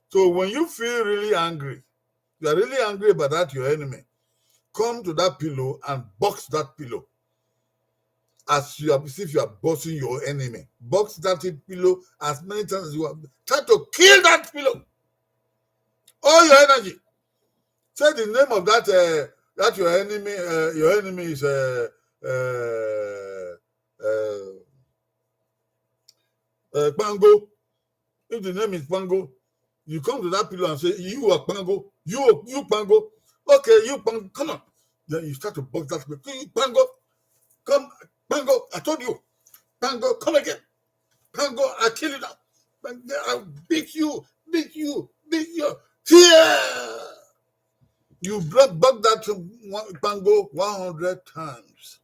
So when you feel really angry, you are really angry about that, your enemy, come to that pillow and box that pillow. As if you are boxing your enemy. Box that pillow as many times as you want. Try to kill that pillow. All your energy. Say the name of that your enemy. Your enemy is Pango. If the name is Pango, you come to that pillow and say, "You are Pango. You Pango. Okay, you Pango. Come on." Then you start to box that pillow. You Pango, come, Pango. I told you, Pango, come again. Pango, I'll kill you now. I'll beat you. Here. You bug that Pango 100 times.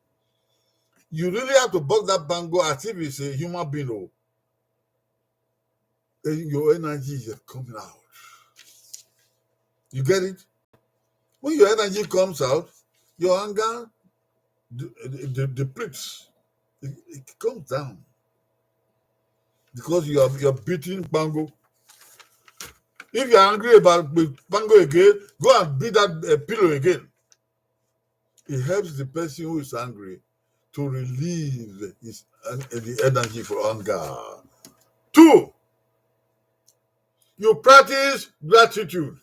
You really have to bug that Pango as if it's a human being. Your energy is coming out. You get it? When your energy comes out, your anger depletes. It comes down. Because you're beating Pango. If you're angry about Pango again, go and beat that pillow again. It helps the person who is angry to relieve the energy for anger. 2, you practice gratitude.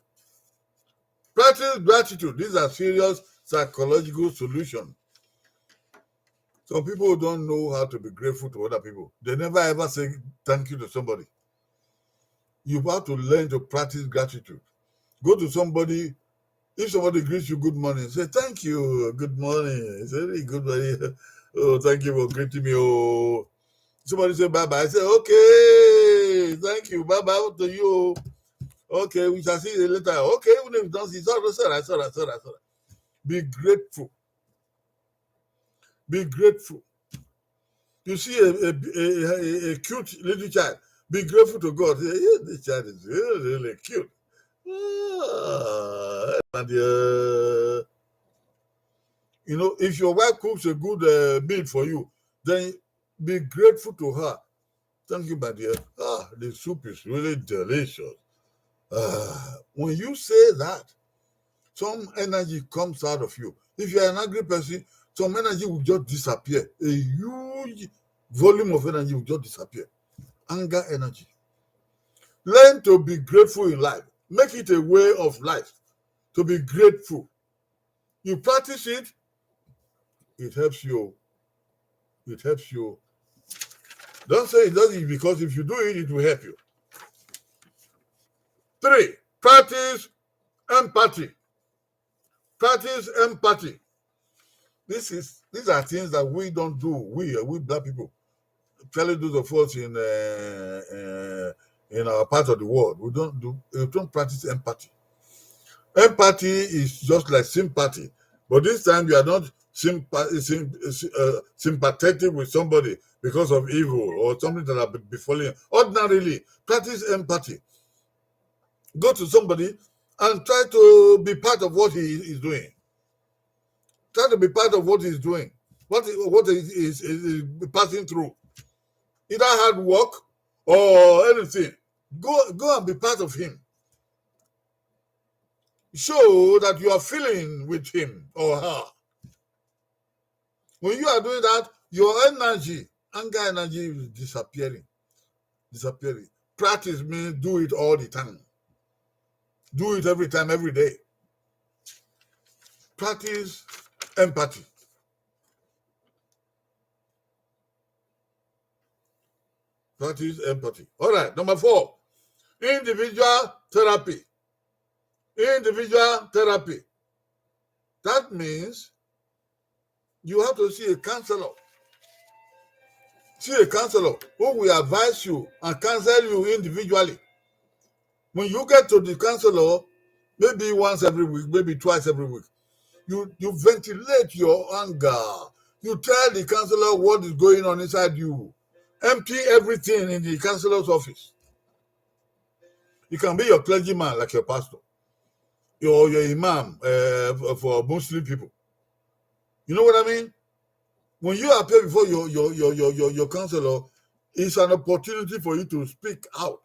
Practice gratitude. These are serious psychological solutions. Some people don't know how to be grateful to other people. They never ever say thank you to somebody. You have to learn to practice gratitude. Go to somebody. If somebody greets you good morning, say thank you, good morning. It's very good morning. Oh, thank you for greeting me. Oh, somebody say bye bye. I say okay, thank you, bye bye to you. Okay, we shall see you later. Okay, even if you don't see, it's all right. Be grateful. Be grateful. You see a cute little child. Be grateful to God. Yeah, this child is really, really cute. And if your wife cooks a good meal for you, then be grateful to her. Thank you, my dear. The soup is really delicious. When you say that, some energy comes out of you. If you're an angry person, some energy will just disappear. A huge volume of energy will just disappear. Anger energy. Learn to be grateful in life. Make it a way of life to be grateful. You practice it, it helps you. It helps you. Don't say it doesn't, because if you do it, it will help you. 3, practice empathy. Practice empathy. These are things that we don't do. We black people, especially those of us in our part of the world, we don't practice empathy. Empathy is just like sympathy, but this time you are not sympathetic with somebody because of evil or something that have befallen. Ordinarily, practice empathy. Go to somebody and try to be part of what he is doing. Try to be part of what he's doing, what he is passing through. Either hard work or anything. Go and be part of him. Show that you are feeling with him or her. When you are doing that, your energy, anger energy is disappearing. Practice means do it all the time. Do it every time, every day. Practice empathy. Practice empathy. All right, number 4, individual therapy. Individual therapy. That means you have to see a counselor. See a counselor who will advise you and counsel you individually. When you get to the counselor, maybe once every week, maybe twice every week, you ventilate your anger. You tell the counselor what is going on inside you. Empty everything in the counselor's office. It can be your clergyman, like your pastor, or your imam for Muslim people. You know what I mean? When you appear before your counselor, it's an opportunity for you to speak out.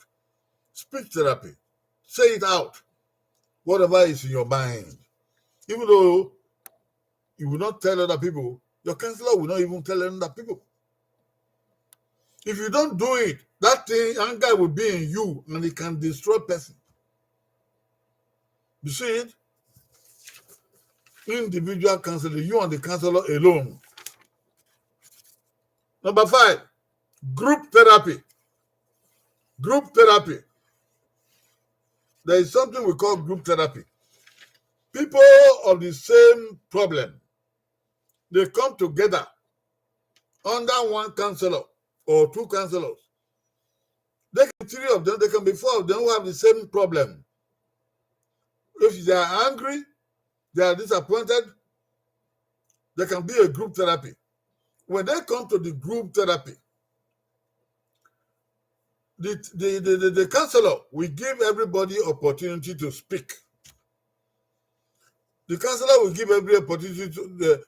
Speech therapy. Say it out. Whatever is in your mind. Even though you will not tell other people, your counselor will not even tell other people. If you don't do it, that thing, anger will be in you and it can destroy person. You see it? Individual counseling, you and the counselor alone. Number 5, group therapy. Group therapy. There is something we call group therapy. People of the same problem, they come together under one counselor or 2 counselors. There can be 3 of them, there can be 4 of them who have the same problem. If they are angry, they are disappointed, there can be a group therapy. When they come to the group therapy, the counselor will give everybody opportunity to speak. The counselor will give every opportunity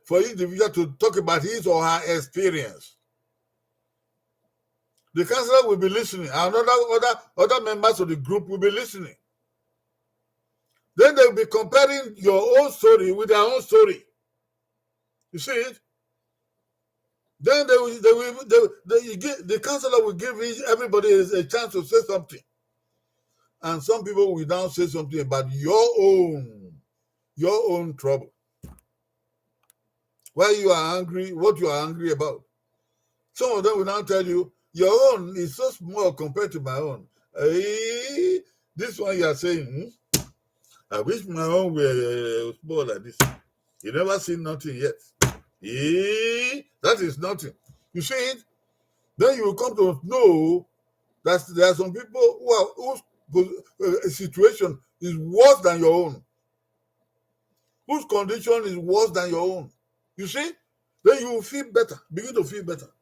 for each individual to talk about his or her experience. The counselor will be listening, and other members of the group will be listening. Then they will be comparing your own story with their own story. You see it? Then the counselor will give everybody a chance to say something. And some people will now say something about your own trouble. Why you are angry, what you are angry about. Some of them will now tell you, your own is so small compared to my own. This one you are saying, I wish my own were small like this. You never seen nothing yet. That is nothing. You see it? Then you will come to know that there are some people whose situation is worse than your own. Whose condition is worse than your own. You see? Then you will feel better. Begin to feel better.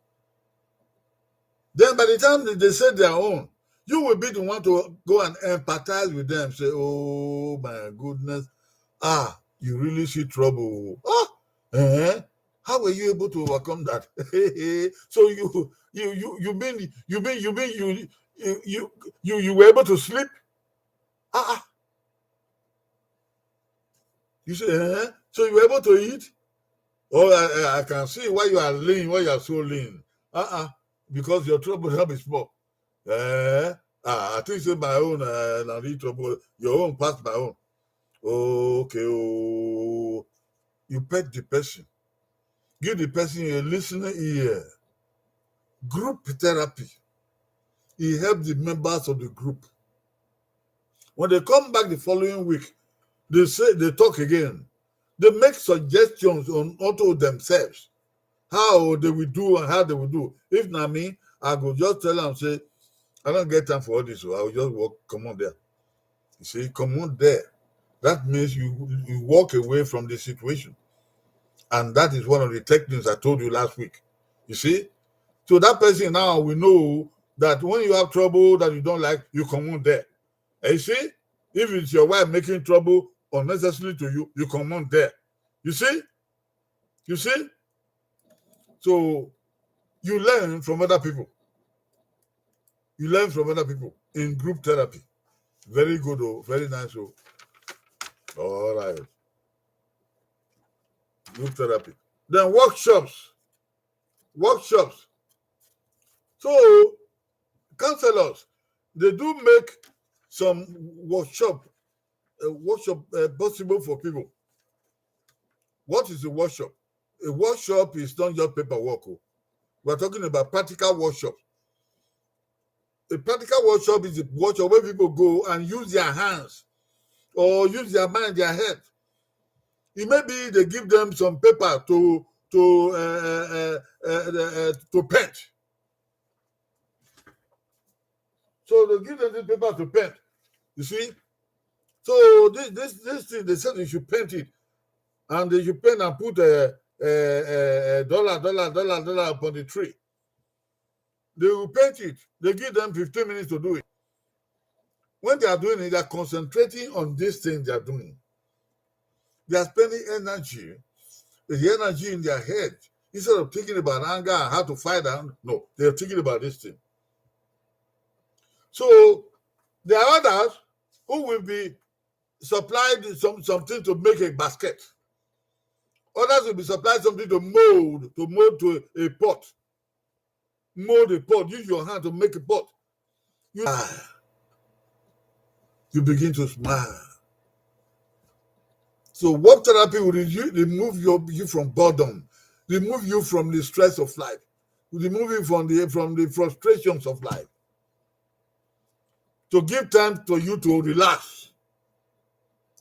Then by the time they say their own, you will be the one to go and empathize with them. Say, oh my goodness. You really see trouble. How were you able to overcome that? So you were able to sleep? You say, so you were able to eat? Oh, I can see why you are lean, why you are so lean. Because your trouble help is small. I think say my own and the trouble, your own past my own. Okay, you pet the person. Give the person a listening ear. Group therapy. It helps the members of the group. When they come back the following week, they talk again. They make suggestions onto themselves. How they will do and how they will do. If not me, I go just tell them, say, I don't get time for all this, so I will just walk, come on there. You see, come on there. that means you walk away from the situation. And that is one of the techniques I told you last week. You see? So that person now we know that when you have trouble that you don't like, you come on there. And you see? If it's your wife making trouble unnecessarily to you, you come on there. You see? You see? So you learn from other people. You learn from other people in group therapy. Very good, oh, very nice. Oh. All right. Group therapy. Then workshops. Workshops. So counselors, they do make some workshop possible for people. What is a workshop? A workshop is not just paperwork. Oh. We're talking about practical workshop. A practical workshop is a workshop where people go and use their hands or use their mind, their head. It may be they give them some paper to paint. So they give them this paper to paint. You see? So this thing, they said they should paint it. And they should paint and put a dollar upon the tree. They will paint it. They give them 15 minutes to do it. When they are doing it, they are concentrating on this thing they are doing. They are spending energy, the energy in their head. Instead of thinking about anger and how to fight them, no, they are thinking about this thing. So there are others who will be supplied something to make a basket. Others will be supplied something to mold to a pot. Mold a pot. Use your hand to make a pot. You begin to smile. So work therapy will remove you from boredom, remove you from the stress of life, remove you from the frustrations of life. To give time to you to relax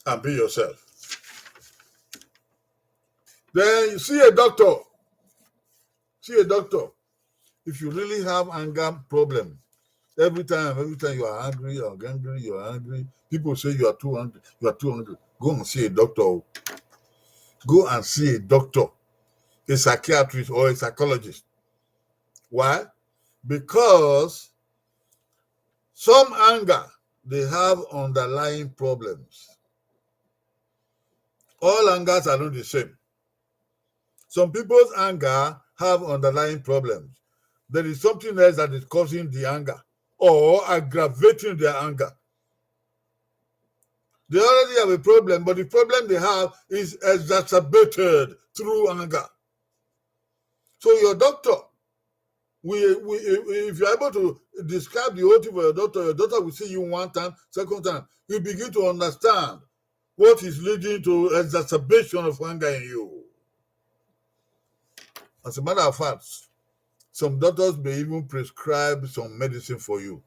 and be yourself. Then you see a doctor. See a doctor. If you really have anger problem, every time you are angry, you are angry, people say you are too angry, go and see a doctor. Go and see a doctor, a psychiatrist or a psychologist. Why? Because some anger, they have underlying problems. All angers are not the same. Some people's anger have underlying problems. There is something else that is causing the anger or aggravating their anger. They already have a problem, but the problem they have is exacerbated through anger. So your doctor, if you're able to describe the whole thing for your doctor will see you one time, second time, you begin to understand what is leading to exacerbation of anger in you. As a matter of fact, some doctors may even prescribe some medicine for you.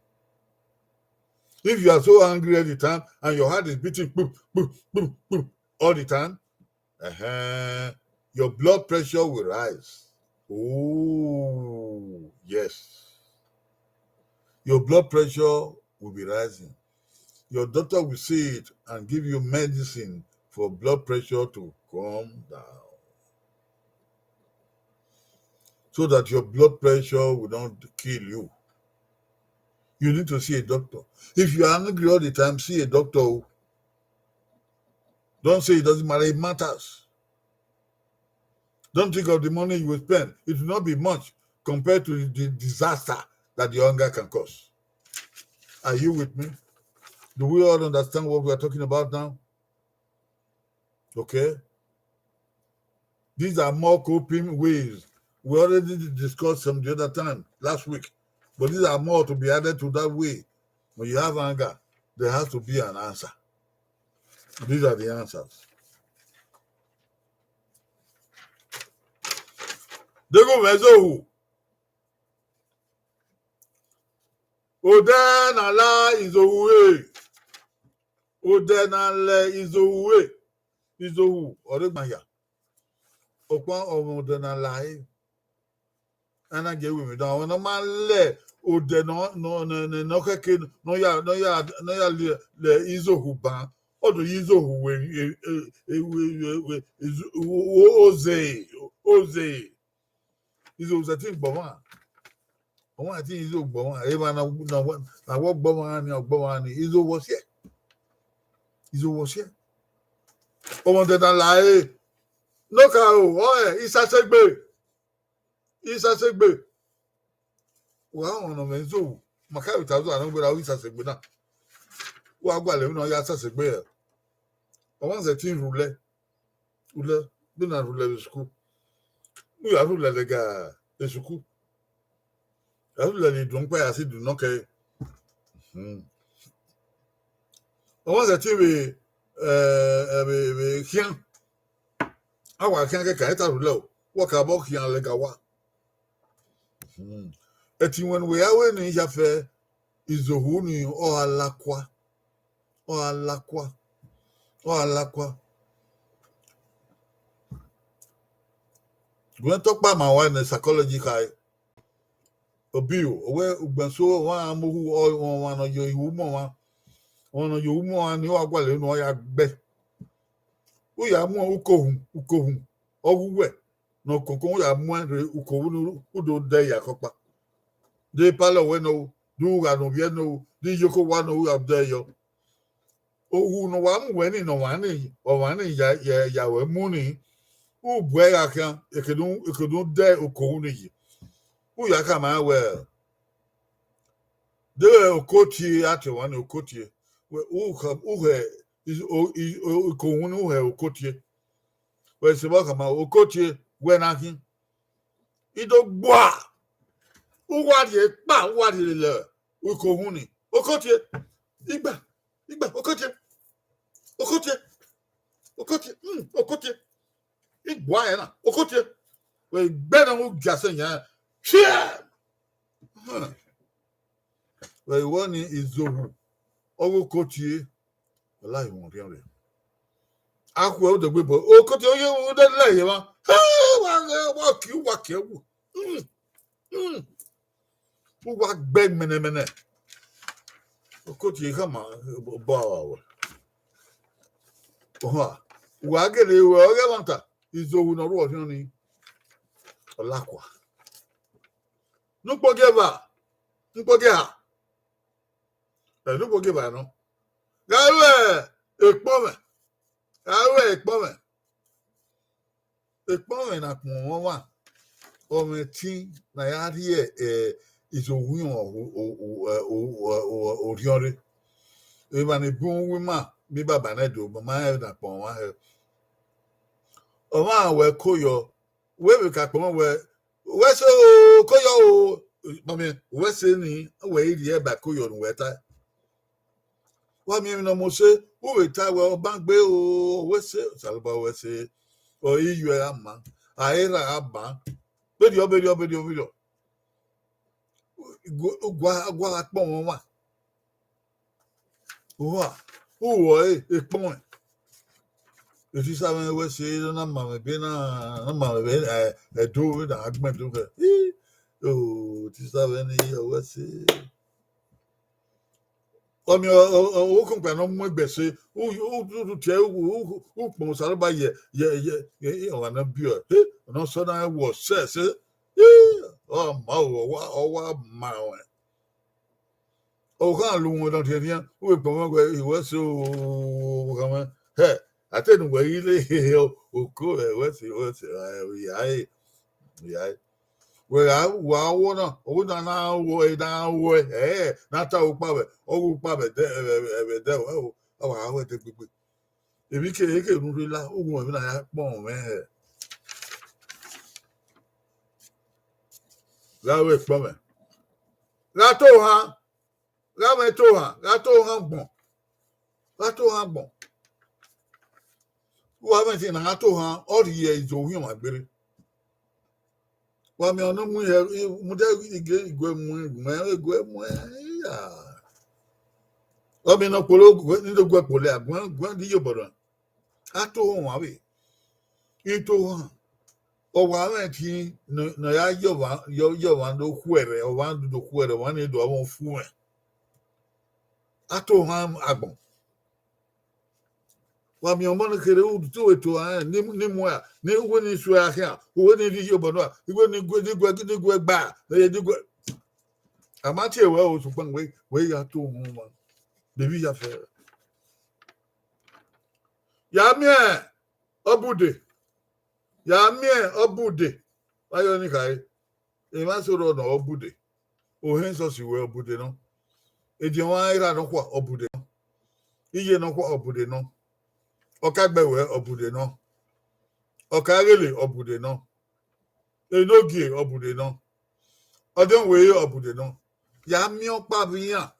If you are so angry all the time and your heart is beating boom, boom, boom, boom, all the time, your blood pressure will rise. Oh, yes. Your blood pressure will be rising. Your doctor will see it and give you medicine for blood pressure to come down. So that your blood pressure will not kill you. You need to see a doctor. If you are angry all the time, see a doctor. Don't say it doesn't matter, it matters. Don't think of the money you will spend. It will not be much compared to the disaster that the anger can cause. Are you with me? Do we all understand what we are talking about now? Okay? These are more coping ways. We already discussed some the other time, last week. But these are more to be added to that way. When you have anger, there has to be an answer. These are the answers. Dego Mezohu. Odenala Izowe. Odenala Izowe. Izowu. Oregmaya. Okwan Odenala. And I get with me down. When a man le Odeno no keke no ya le Izohu ban. Odo yizo we oze izo zatin boma o ati izo boma e ma na wo boma ni izo wo se o mo te dan la e no ka o isa segbe wa ono menzo maka utazo ana gbe ra isa segbe na wa gba le no ya sa segbe o mo se tin roulette bí na roulette le school nous ya roulette les gars le school ya roulette les donc pas assez de non que o mo se tin be kian awa kian ke ka ta roulette wo ka bo kian le ga wa eti when we are ni ya fe izohu ni o alakwa Gwen talk about my wife in psychology kai obiu owe ugbanso wa amuhu o wa no yo iwu mo wa ni o agwale no ya gbe o ya mu ukohun owuwe no kokon ya mu re ukohun udo de ya kopa de palo we no du ga no bien no di yoko wa no ya de yo owu no wa mu we ni no wa ni o wa ni ya we mu ni u bwe ya kan ekedun de okohun ni u ya ka ma well de okoti ati wa ni okoti we u he is okohun u he okoti we se ba ka ma okoti we na kin ido gba u wa di le okohun ni okoti igba okoti igba ya na okoti we gbe na u jasen ya shit we woni izohu owo kotie wallahi won ri re aku o de gbe bo o kotie oye o de le ye wa wa ki wu u wa gbe mene o kotie kama bo wa gele we o ge lanta izohu no ro fi ni olakwa nupo geba no gawe ekpome na pon won wa o me tin na ya ri izohu yon o riore e ba ni bun wi ma mi baba na do ma na pon wa o ma we koyo we ka pon we so koyo mami we se ni we ri e ba koyo nu we ta wa mi no mo se o we ta we o ban gbe o we se salba we se o iyu e ama aira aba bedio gwa pon won wa o pon if you sabe we se na ma be do na agbe do o ti sabe ni we se omi o kun pe no mo gbese o tie o pon sare ba ye o na bi o no so na wo se o ma wa ma o kan lu won don tie rien o pe mo gbe iwe so kama atenu we ile o ko we se ya we wa wo na o na wo na ta o pa be de o wa we de gbegbe ebi ke nu ri la ogun mi na ya pon me la we pon me la to han gbon wa me ti na to han o ri e izo hu ma gbere wa mi onu mu ye mu de igwe mu ya o mi no polo ni do gwe pole agbon di yo bodo ato won wa we ito han o wa me ti no ya yo wa do kuere o wa do kuere wa ni do won fu e ato han agbon wa mi omo no kere u to eto ni mu a ni wo ni su a hia wo ni di yo bono a wo ni gwe gba na ye di gwe amati ewe o su pan we ya to mu ma baby ya fe ya mi obude ayo ni kai e ma so ro no obude o hen so si we obude no e di won ira no kwa obude no iye no kwa obude no okagbewe obude no okarele obude no enogie obude no odon we obude no ya mi opa biyan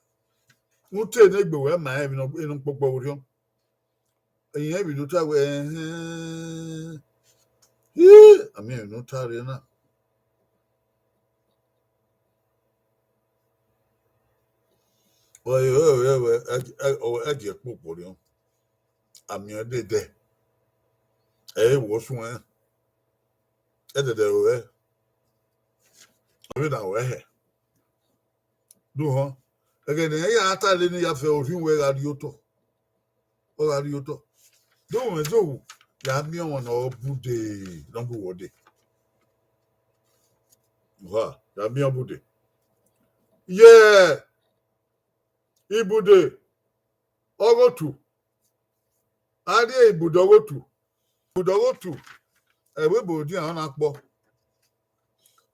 mute ne gbewe ma e no inu popo ori o eyin e bi do ta we ami e no ta re na oye age popo ori o ami e de wo sun de we obi na we do ho again ya ata le ni ya fe ofin we radio to do me do ya mi won na obude don't go wode wa ya mi obude yeah ibude ogotu ade ibude ogotu ewe bodi an na po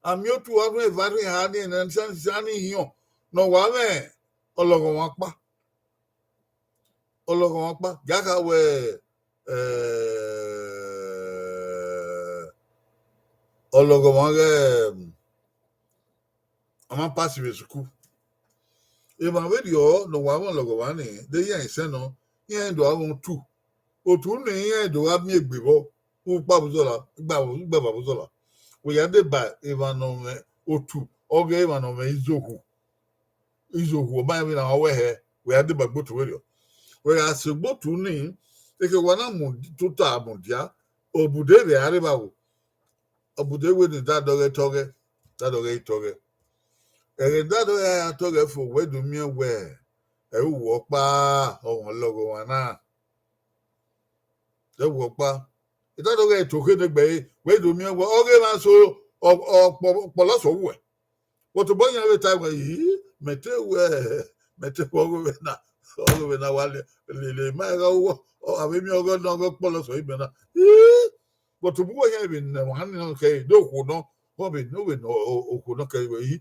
ami otu ọdún ìvádùn ìhà ní ìnáṣẹ́ ní ìyàn náà wà mẹ́ ọlọ́gọ̀ wọn pa jákà wẹ̀ ọlọ́gọ̀ wọn rẹ̀ ọmọ pàṣípè sùkú ìmọ̀ àwẹ̀dì ọ̀ náà wà mẹ́ ọlọ́gọ̀ wọn ní déyà ìṣẹ́ náà yẹn ìdọ̀ àwọn tù òtù ní yẹn ìdọ̀ wa mí ègbè bọ́ fún pàbùsọ̀là gbà pàbùsọ̀là weyande ba evanome otu oge evanome izohu oba mi na owe he weyande ba gbotu werio we asegbotu ni eke wana mu tuta amundia obude be areba wo obude we ni dadoge itoge ere dadoge ya toge fo we do mi we e wo pa ohun logo wana e wo pa ìtàdọ́gẹ́ ìtòkè nígbẹ̀ wẹ́ẹ̀dù mi wọ ọ̀rẹ́ máa so ọ̀pọ̀lọ́sọ̀ wẹ̀ wọ́n tó bọ́yìn àwọn ìtàgbẹ̀ yìí mẹ̀tẹ́ ọ̀rẹ́ náà wà lè máa ra owó àwọn èmi ọ̀rẹ́ náà pọ̀lọ́sọ̀ ìbẹ̀ náà wọ́n tó bọ́yìn àwọn ìbẹ̀ náà wọ́n á nínú kẹ́ ìdó òkú náà wọ́n bẹ̀ níwèé òkú náà kẹ́ ìwẹ̀ yìí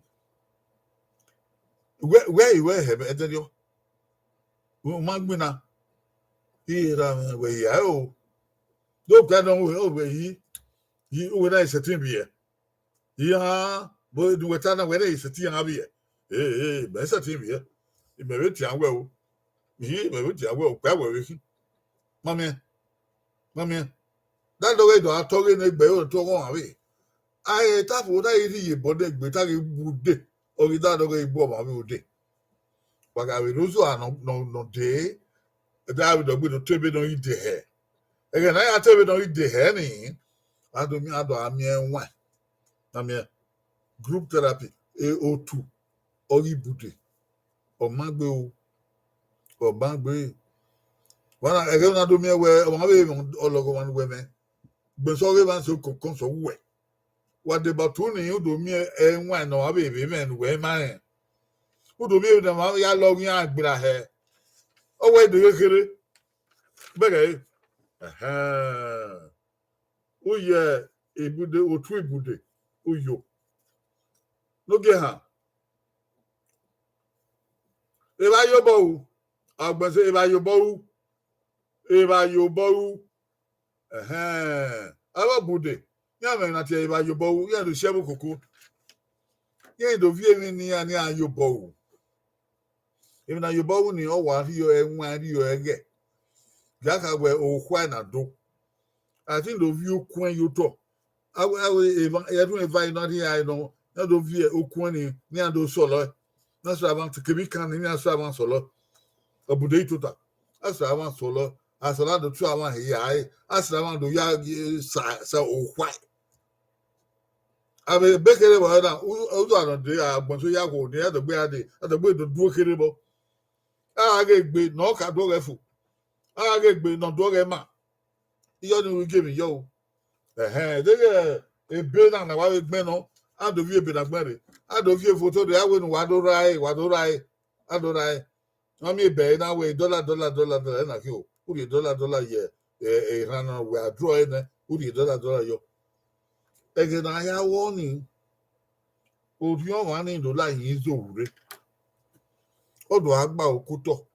ìwẹ̀ ẹ̀hẹ̀ ẹ̀dẹ́dẹ́ wọ́n máa gbìnà ìyẹ̀rà wẹ̀ yà ó do pardon over yi o na isetin biye ya bo du weta na wele isetin abi be isetin biye me be ti anwe o yi me be ti anwe o pa we ki mami that do we do atoge na gbe o to won abi ai ta fo da yi yi bo de gbe ta ki bude o ri da do ge igbo ma bi ode wa ga we lozo no de da we do gbe do tebe no yi de he again I tell you don't eat the henny. I do ami enwa. Na me group therapy AO2 Oribude Omagbe o Omagbe. Wana again na do me we Omagbe ologo wan we me. Gbe so we ban so kon so we. What the batu ni o do me enwa no abi be men we man. O do me dem ya lo yan agbira he. O we do kere. Bege uye ibude otu ibude uyo n'oge ha ebe ayobowu agbese ebe ayobowu ababude ya mere na tie ebe ayobowu ya do shebo koko ya do vie ni ya ni ayobowu ebe na ayobowu ni o wa ri o enwa ri o ege Jaka we okwa na do. I think the view kwen you to. I don't invite not here I know. Na do view okwen ni ando solo. Na so avant to kebi kan ni aso avant solo. Obude tuta. Aso avant solo. Aso la do tu avant here ai. Aso avant do ya sa okwa. Abe bekere wa na o do an de agbon so ya ko ni adogbe ade. Adogbe do duo kere bo. A ga egbe no ka do refu. Agbe no do ge ma. Iyo ni we give me yo. They a bill na wa gbe no. Ado vie be na gbere. Ado vie photo de awe no wadorai. Adorai. Mami be na we dollar na ki o. Uri dollar ye. Rana we draw in uri dollar yo. Ege na ya warning. Ori o wa ni dollar yin zo ure. Odo agba okuto.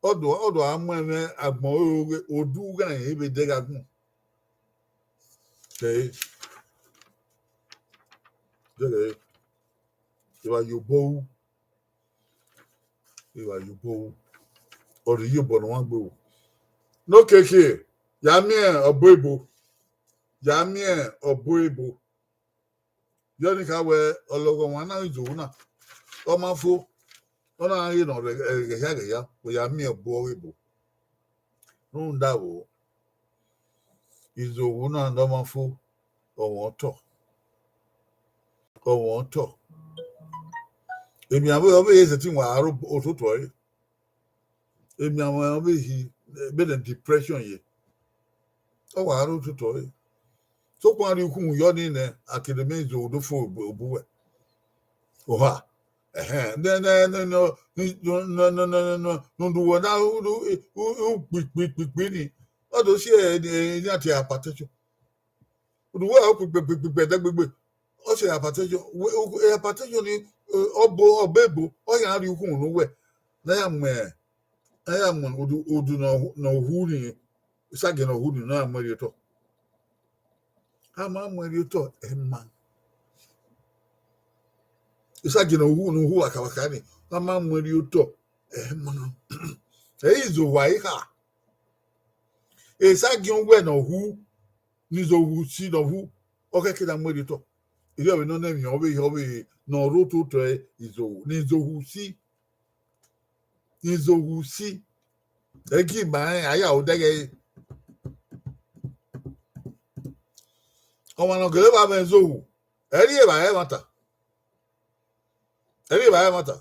Odo amwe agbon odu gan ebe degagun. Okay. Dele. Iwa yobo. Ori yobo no wan gbe o. No keke. Yamie oboibo. Yoni ka we ologo wan na izo na. O ma fo. Ona yi no ge ya. O yamie oboibo. No nda wo. Izo na ndo ma fo. Owon to. Emi abo obe yese ti wa aro ototo yi. Emi awon obe hi be the depression ye. O wa aro ototo yi. So kwa ri kun yo ni ne academy izo do fo obuwe. Oha. No do na pi ni. O do si ni ati hypertension. Do wa pi gbegbe. O se hypertension ni obebo o ya ri kun no we. Na ya mo odu no hu ni sage no hu ni na amari to. Ama amari to emma. Sage no hu akawaka ni. Ama amari to emma. Izo wa ha. Sage we no hu ni zo hu si no hu. O ke ke da amari to. Ile we no na mi obe no ro to izo ni zo hu si. Nizogusi egi ma aya odege ọmọ no gele ba mezohu eri e ba mata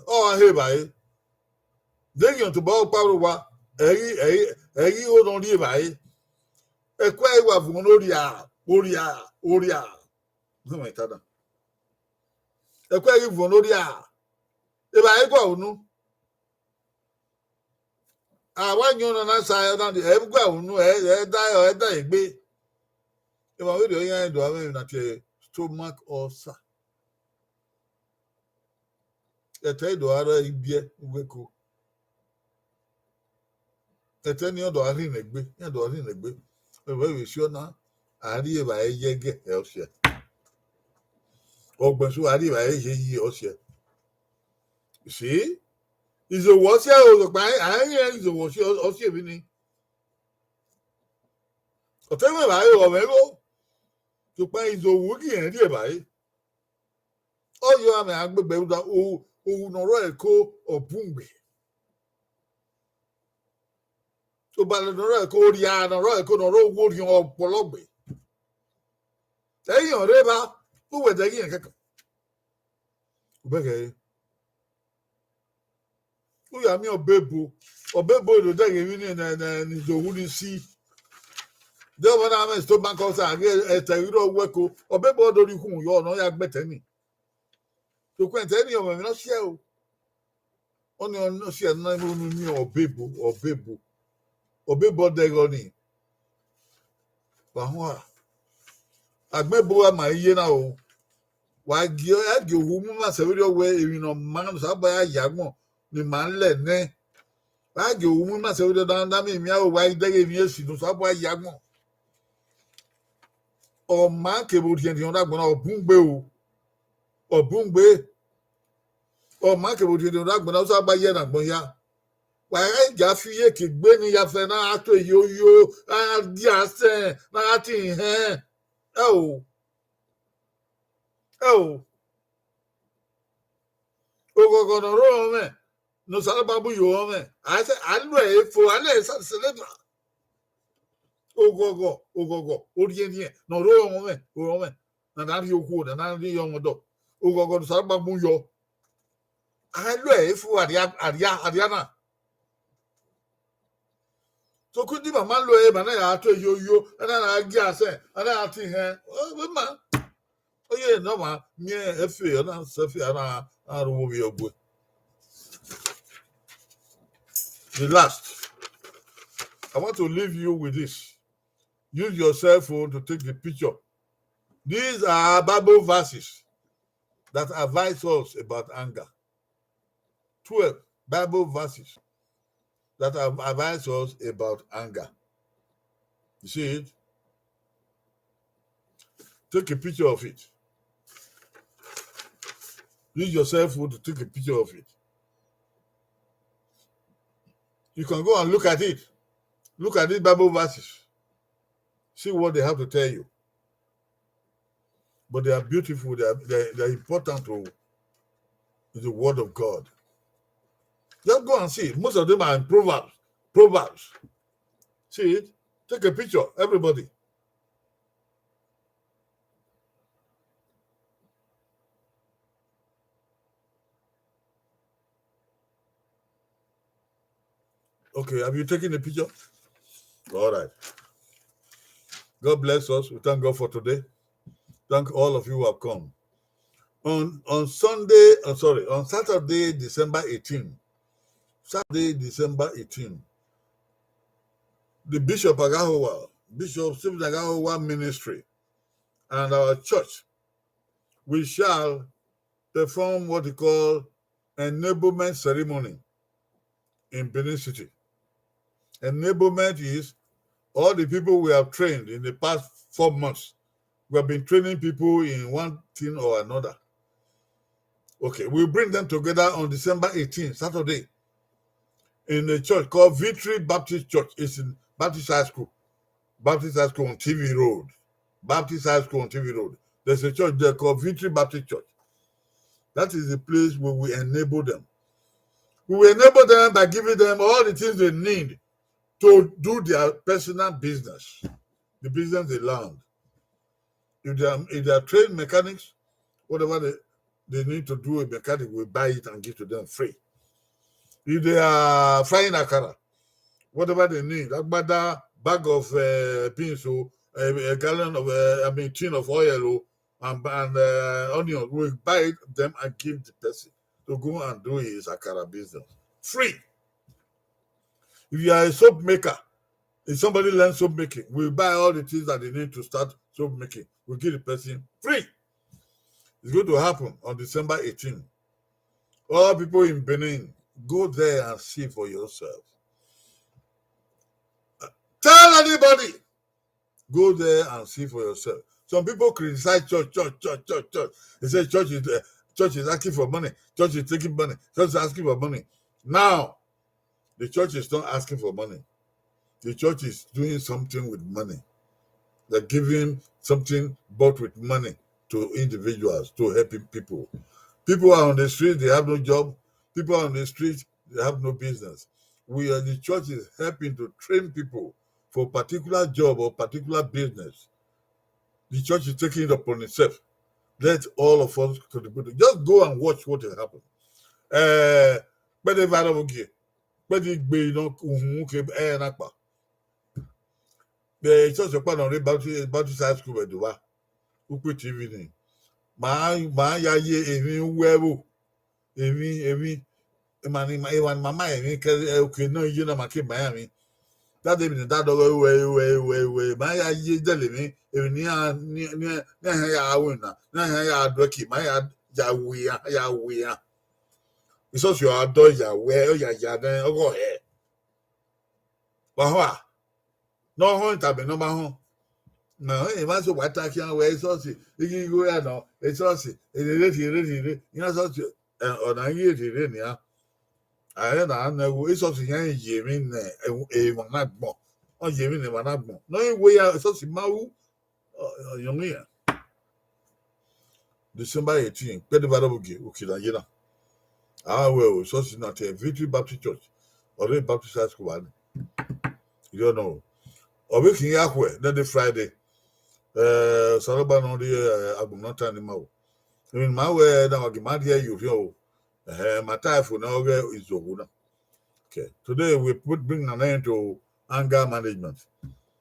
o he ba e degi on to ba paru wa eri o don ri ba e ekwa iwa fun oria no me tada ekwa iri fun oria e ba e kwa unu àwọn yóò na sa na e gba unu e da egbe e ma we do yan do awen na te stomach ulcer e te do ara ibie weko e te ni do ari negbe e we si ona ari e ba yege e o se ogben so ari ba yi o se see is a what's your by I is a what's your winning. O tell me by your amigo to pay the woogie and dear by. Oh, you are my baby that no royal co or boombe. So by the royal co, Diana, royal co, no road wood or Pologbe. Tell you, Reba, who were taking a cack. Okay. Oya mi obebo do dey even na zo wudi si de won na me sto bank house age iro weko obebo do ri kun yo no ya gbete ni to kwente ni o me no se o oni no se na mo ni obebo de go ni ba ho agbebo ma iye na o wa gi owu mu ma se we we eri no man so ba ya gbon ni ma nle ne ba ge owu ma se we dan mi mi awo wa dege mi esi no so abo ya gbon o ma ke bo ti en da gbon na obungbe o ma ke bo ti da gbon na so aba ye na gbon ya wa ja fi ye ke gbe ni ya fe na ato yo a di ase na ati he o no ro me no sala babu yo me I say alu e fo ale sa celebra ogogo ori ni no ro me na na ri oku na ri yo modo ogogo no sala babu yo alu e fo aria na So could you man lo e man na to yo na agi ase na ati he. Oh man. Oh yeah, no man. Me efe na sefi na aru bi ogbo. The last, I want to leave you with this. Use your cell phone to take the picture. These are Bible verses that advise us about anger. 12 Bible verses that advise us about anger. You see it? Take a picture of it. Use your cell phone to take a picture of it. You can go and look at it. Look at these Bible verses. See what they have to tell you. But they are beautiful. They are important to the Word of God. Just go and see it. Most of them are in Proverbs. Proverbs. See it? Take a picture, everybody. Okay, have you taken a picture? All right. God bless us. We thank God for today. Thank all of you who have come. On Saturday, December 18. Saturday, December 18. The Bishop Agahowa, Bishop Stephen Agahowa Ministry, and our church, we shall perform what we call enablement ceremony in Benin City. Enablement is all the people we have trained in the past 4 months. We have been training people in one thing or another. Okay, we'll bring them together on December 18th, Saturday, in a church called Victory Baptist Church. It's in Baptist High School. Baptist High School on TV Road. Baptist High School on TV Road. There's a church there called Victory Baptist Church. That is the place where we enable them. We will enable them by giving them all the things they need to do their personal business, the business they learned. If they are trained mechanics, whatever they need to do a mechanic, we buy it and give to them free. If they are frying akara, whatever they need, like that bag of beans or a gallon of tin of oil and onion, we buy them and give the person to go and do his akara business free. If you are a soap maker, if somebody learns soap making, we buy all the things that they need to start soap making. We give the person free. It's going to happen on December 18th. All people in Benin, go there and see for yourself. Tell anybody. Go there and see for yourself. Some people criticize church. They say church is asking for money. Church is taking money. Church is asking for money. Now, the church is not asking for money. The church is doing something with money. They're giving something bought with money to individuals to helping people. People are on the street, they have no job. People are on the street, they have no business. The church is helping to train people for a particular job or particular business. The church is taking it upon itself. Let all of us contribute. Just go and watch what will happen. The church of Baptist High School with the Ukwe TV ni. Ma ya ye emi wewo. Emi mama emi ke okay no you na make Miami. That dey be that we ma ya ye dele mi emi ni ya awu na ya adoki ma ya we ya. It's also your door ya we ya den ogo he. Wa ho no ho tabe no ma ho. No, it was what I can wear saucy. You go out now, it's saucy. You know, saucy on a year in ya. I don't know, it's also Yemin a managmo or Yemin a managmo. No way out saucy mau young year. December 18, Pedivarabuki, Ukidayana. Ah, well, saucy not a Victory Baptist Church or a Baptist High School. You don't know. Or we can Yahweh, then the Friday. Saroba no de agbonata ni ma o. In my way na ogimadia you feel my type for now is over. Okay. Today we bring an end to anger management.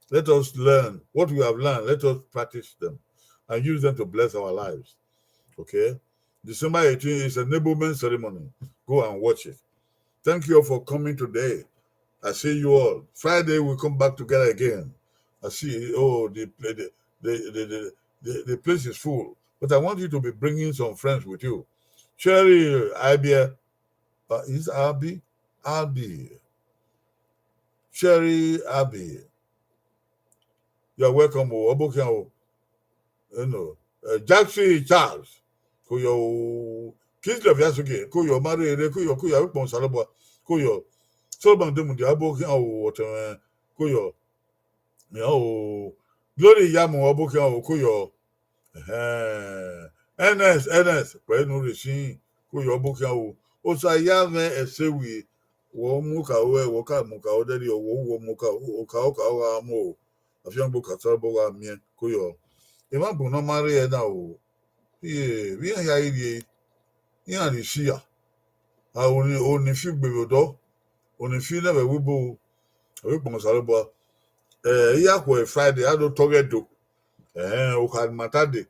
Let us learn what we have learned. Let us practice them and use them to bless our lives. Okay? December 18th is an enablement ceremony. Go and watch it. Thank you all for coming today. I see you all. Friday we'll come back together again. I see. Oh, the place is full. But I want you to be bringing some friends with you. Sherry, Abia, is Abby? Abby. Sherry, Abby. You're welcome. Jackson Charles. Kuyo Kids of Yasuke, Kuyo Mari, Kuyo Kuya Salaba, Kuyo Solban Demundi Aboki water, Kuyo. Glory Yamu Aboki Kuyo. NS, Penu Rishi, Kuyo Boka. Osa Yame Esewi, Womuka, Woka Muka, Odedi, or Womuka, Oka, Mo, a young book at Saboga, Mien, Kuyo. Imabu no Maria now. We are here. The Shia. I only feel below, only feel never wibble. We Salaba. Yakwe Friday, I don't talk to. Okad Matade.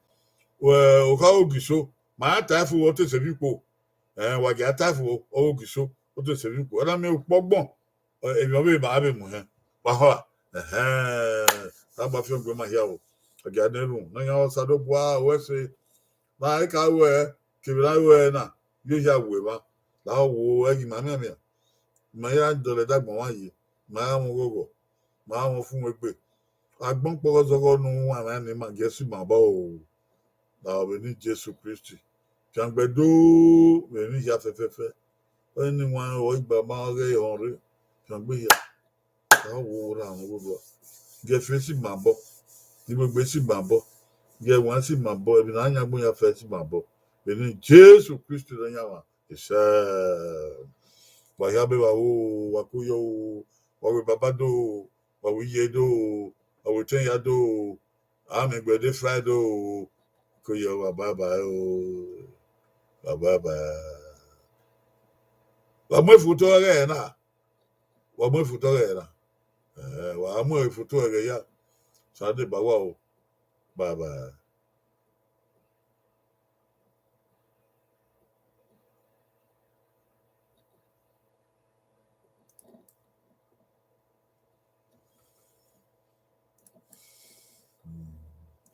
Well, Okaogiso. My typhoon water is a people. What get typhoon Ogiso, what is a people. And I mean, Bogbon. If you be my Abimu, Baha. I'm a film with my hero. I get the room. No, Sadobois, Wesley. Like I wear, Kibra na, you hear weaver. Now, Waggy Mamma. My aunt the Dagmawayi, Mamma Gogo, Mamma Fumwe. I bump because of no one and guess you my bow. Now we need Jesus Christ. Can be do when you have a fefe. Anyone who is Bamage or can be here. How would I go? Get facing my bow. You will be see my bow. Get one see my boy, and I am going to face my bow. We need Jesus Christ to the Yama. It's Wayabe Wakuyo, or Babado, or we yedo, or we tell yado. I'm a good Friday. Kuyo Baba. Wamwe futoge na. Wamwe futoge na. Wamwe futoge ya. Sade bawa o. Baba.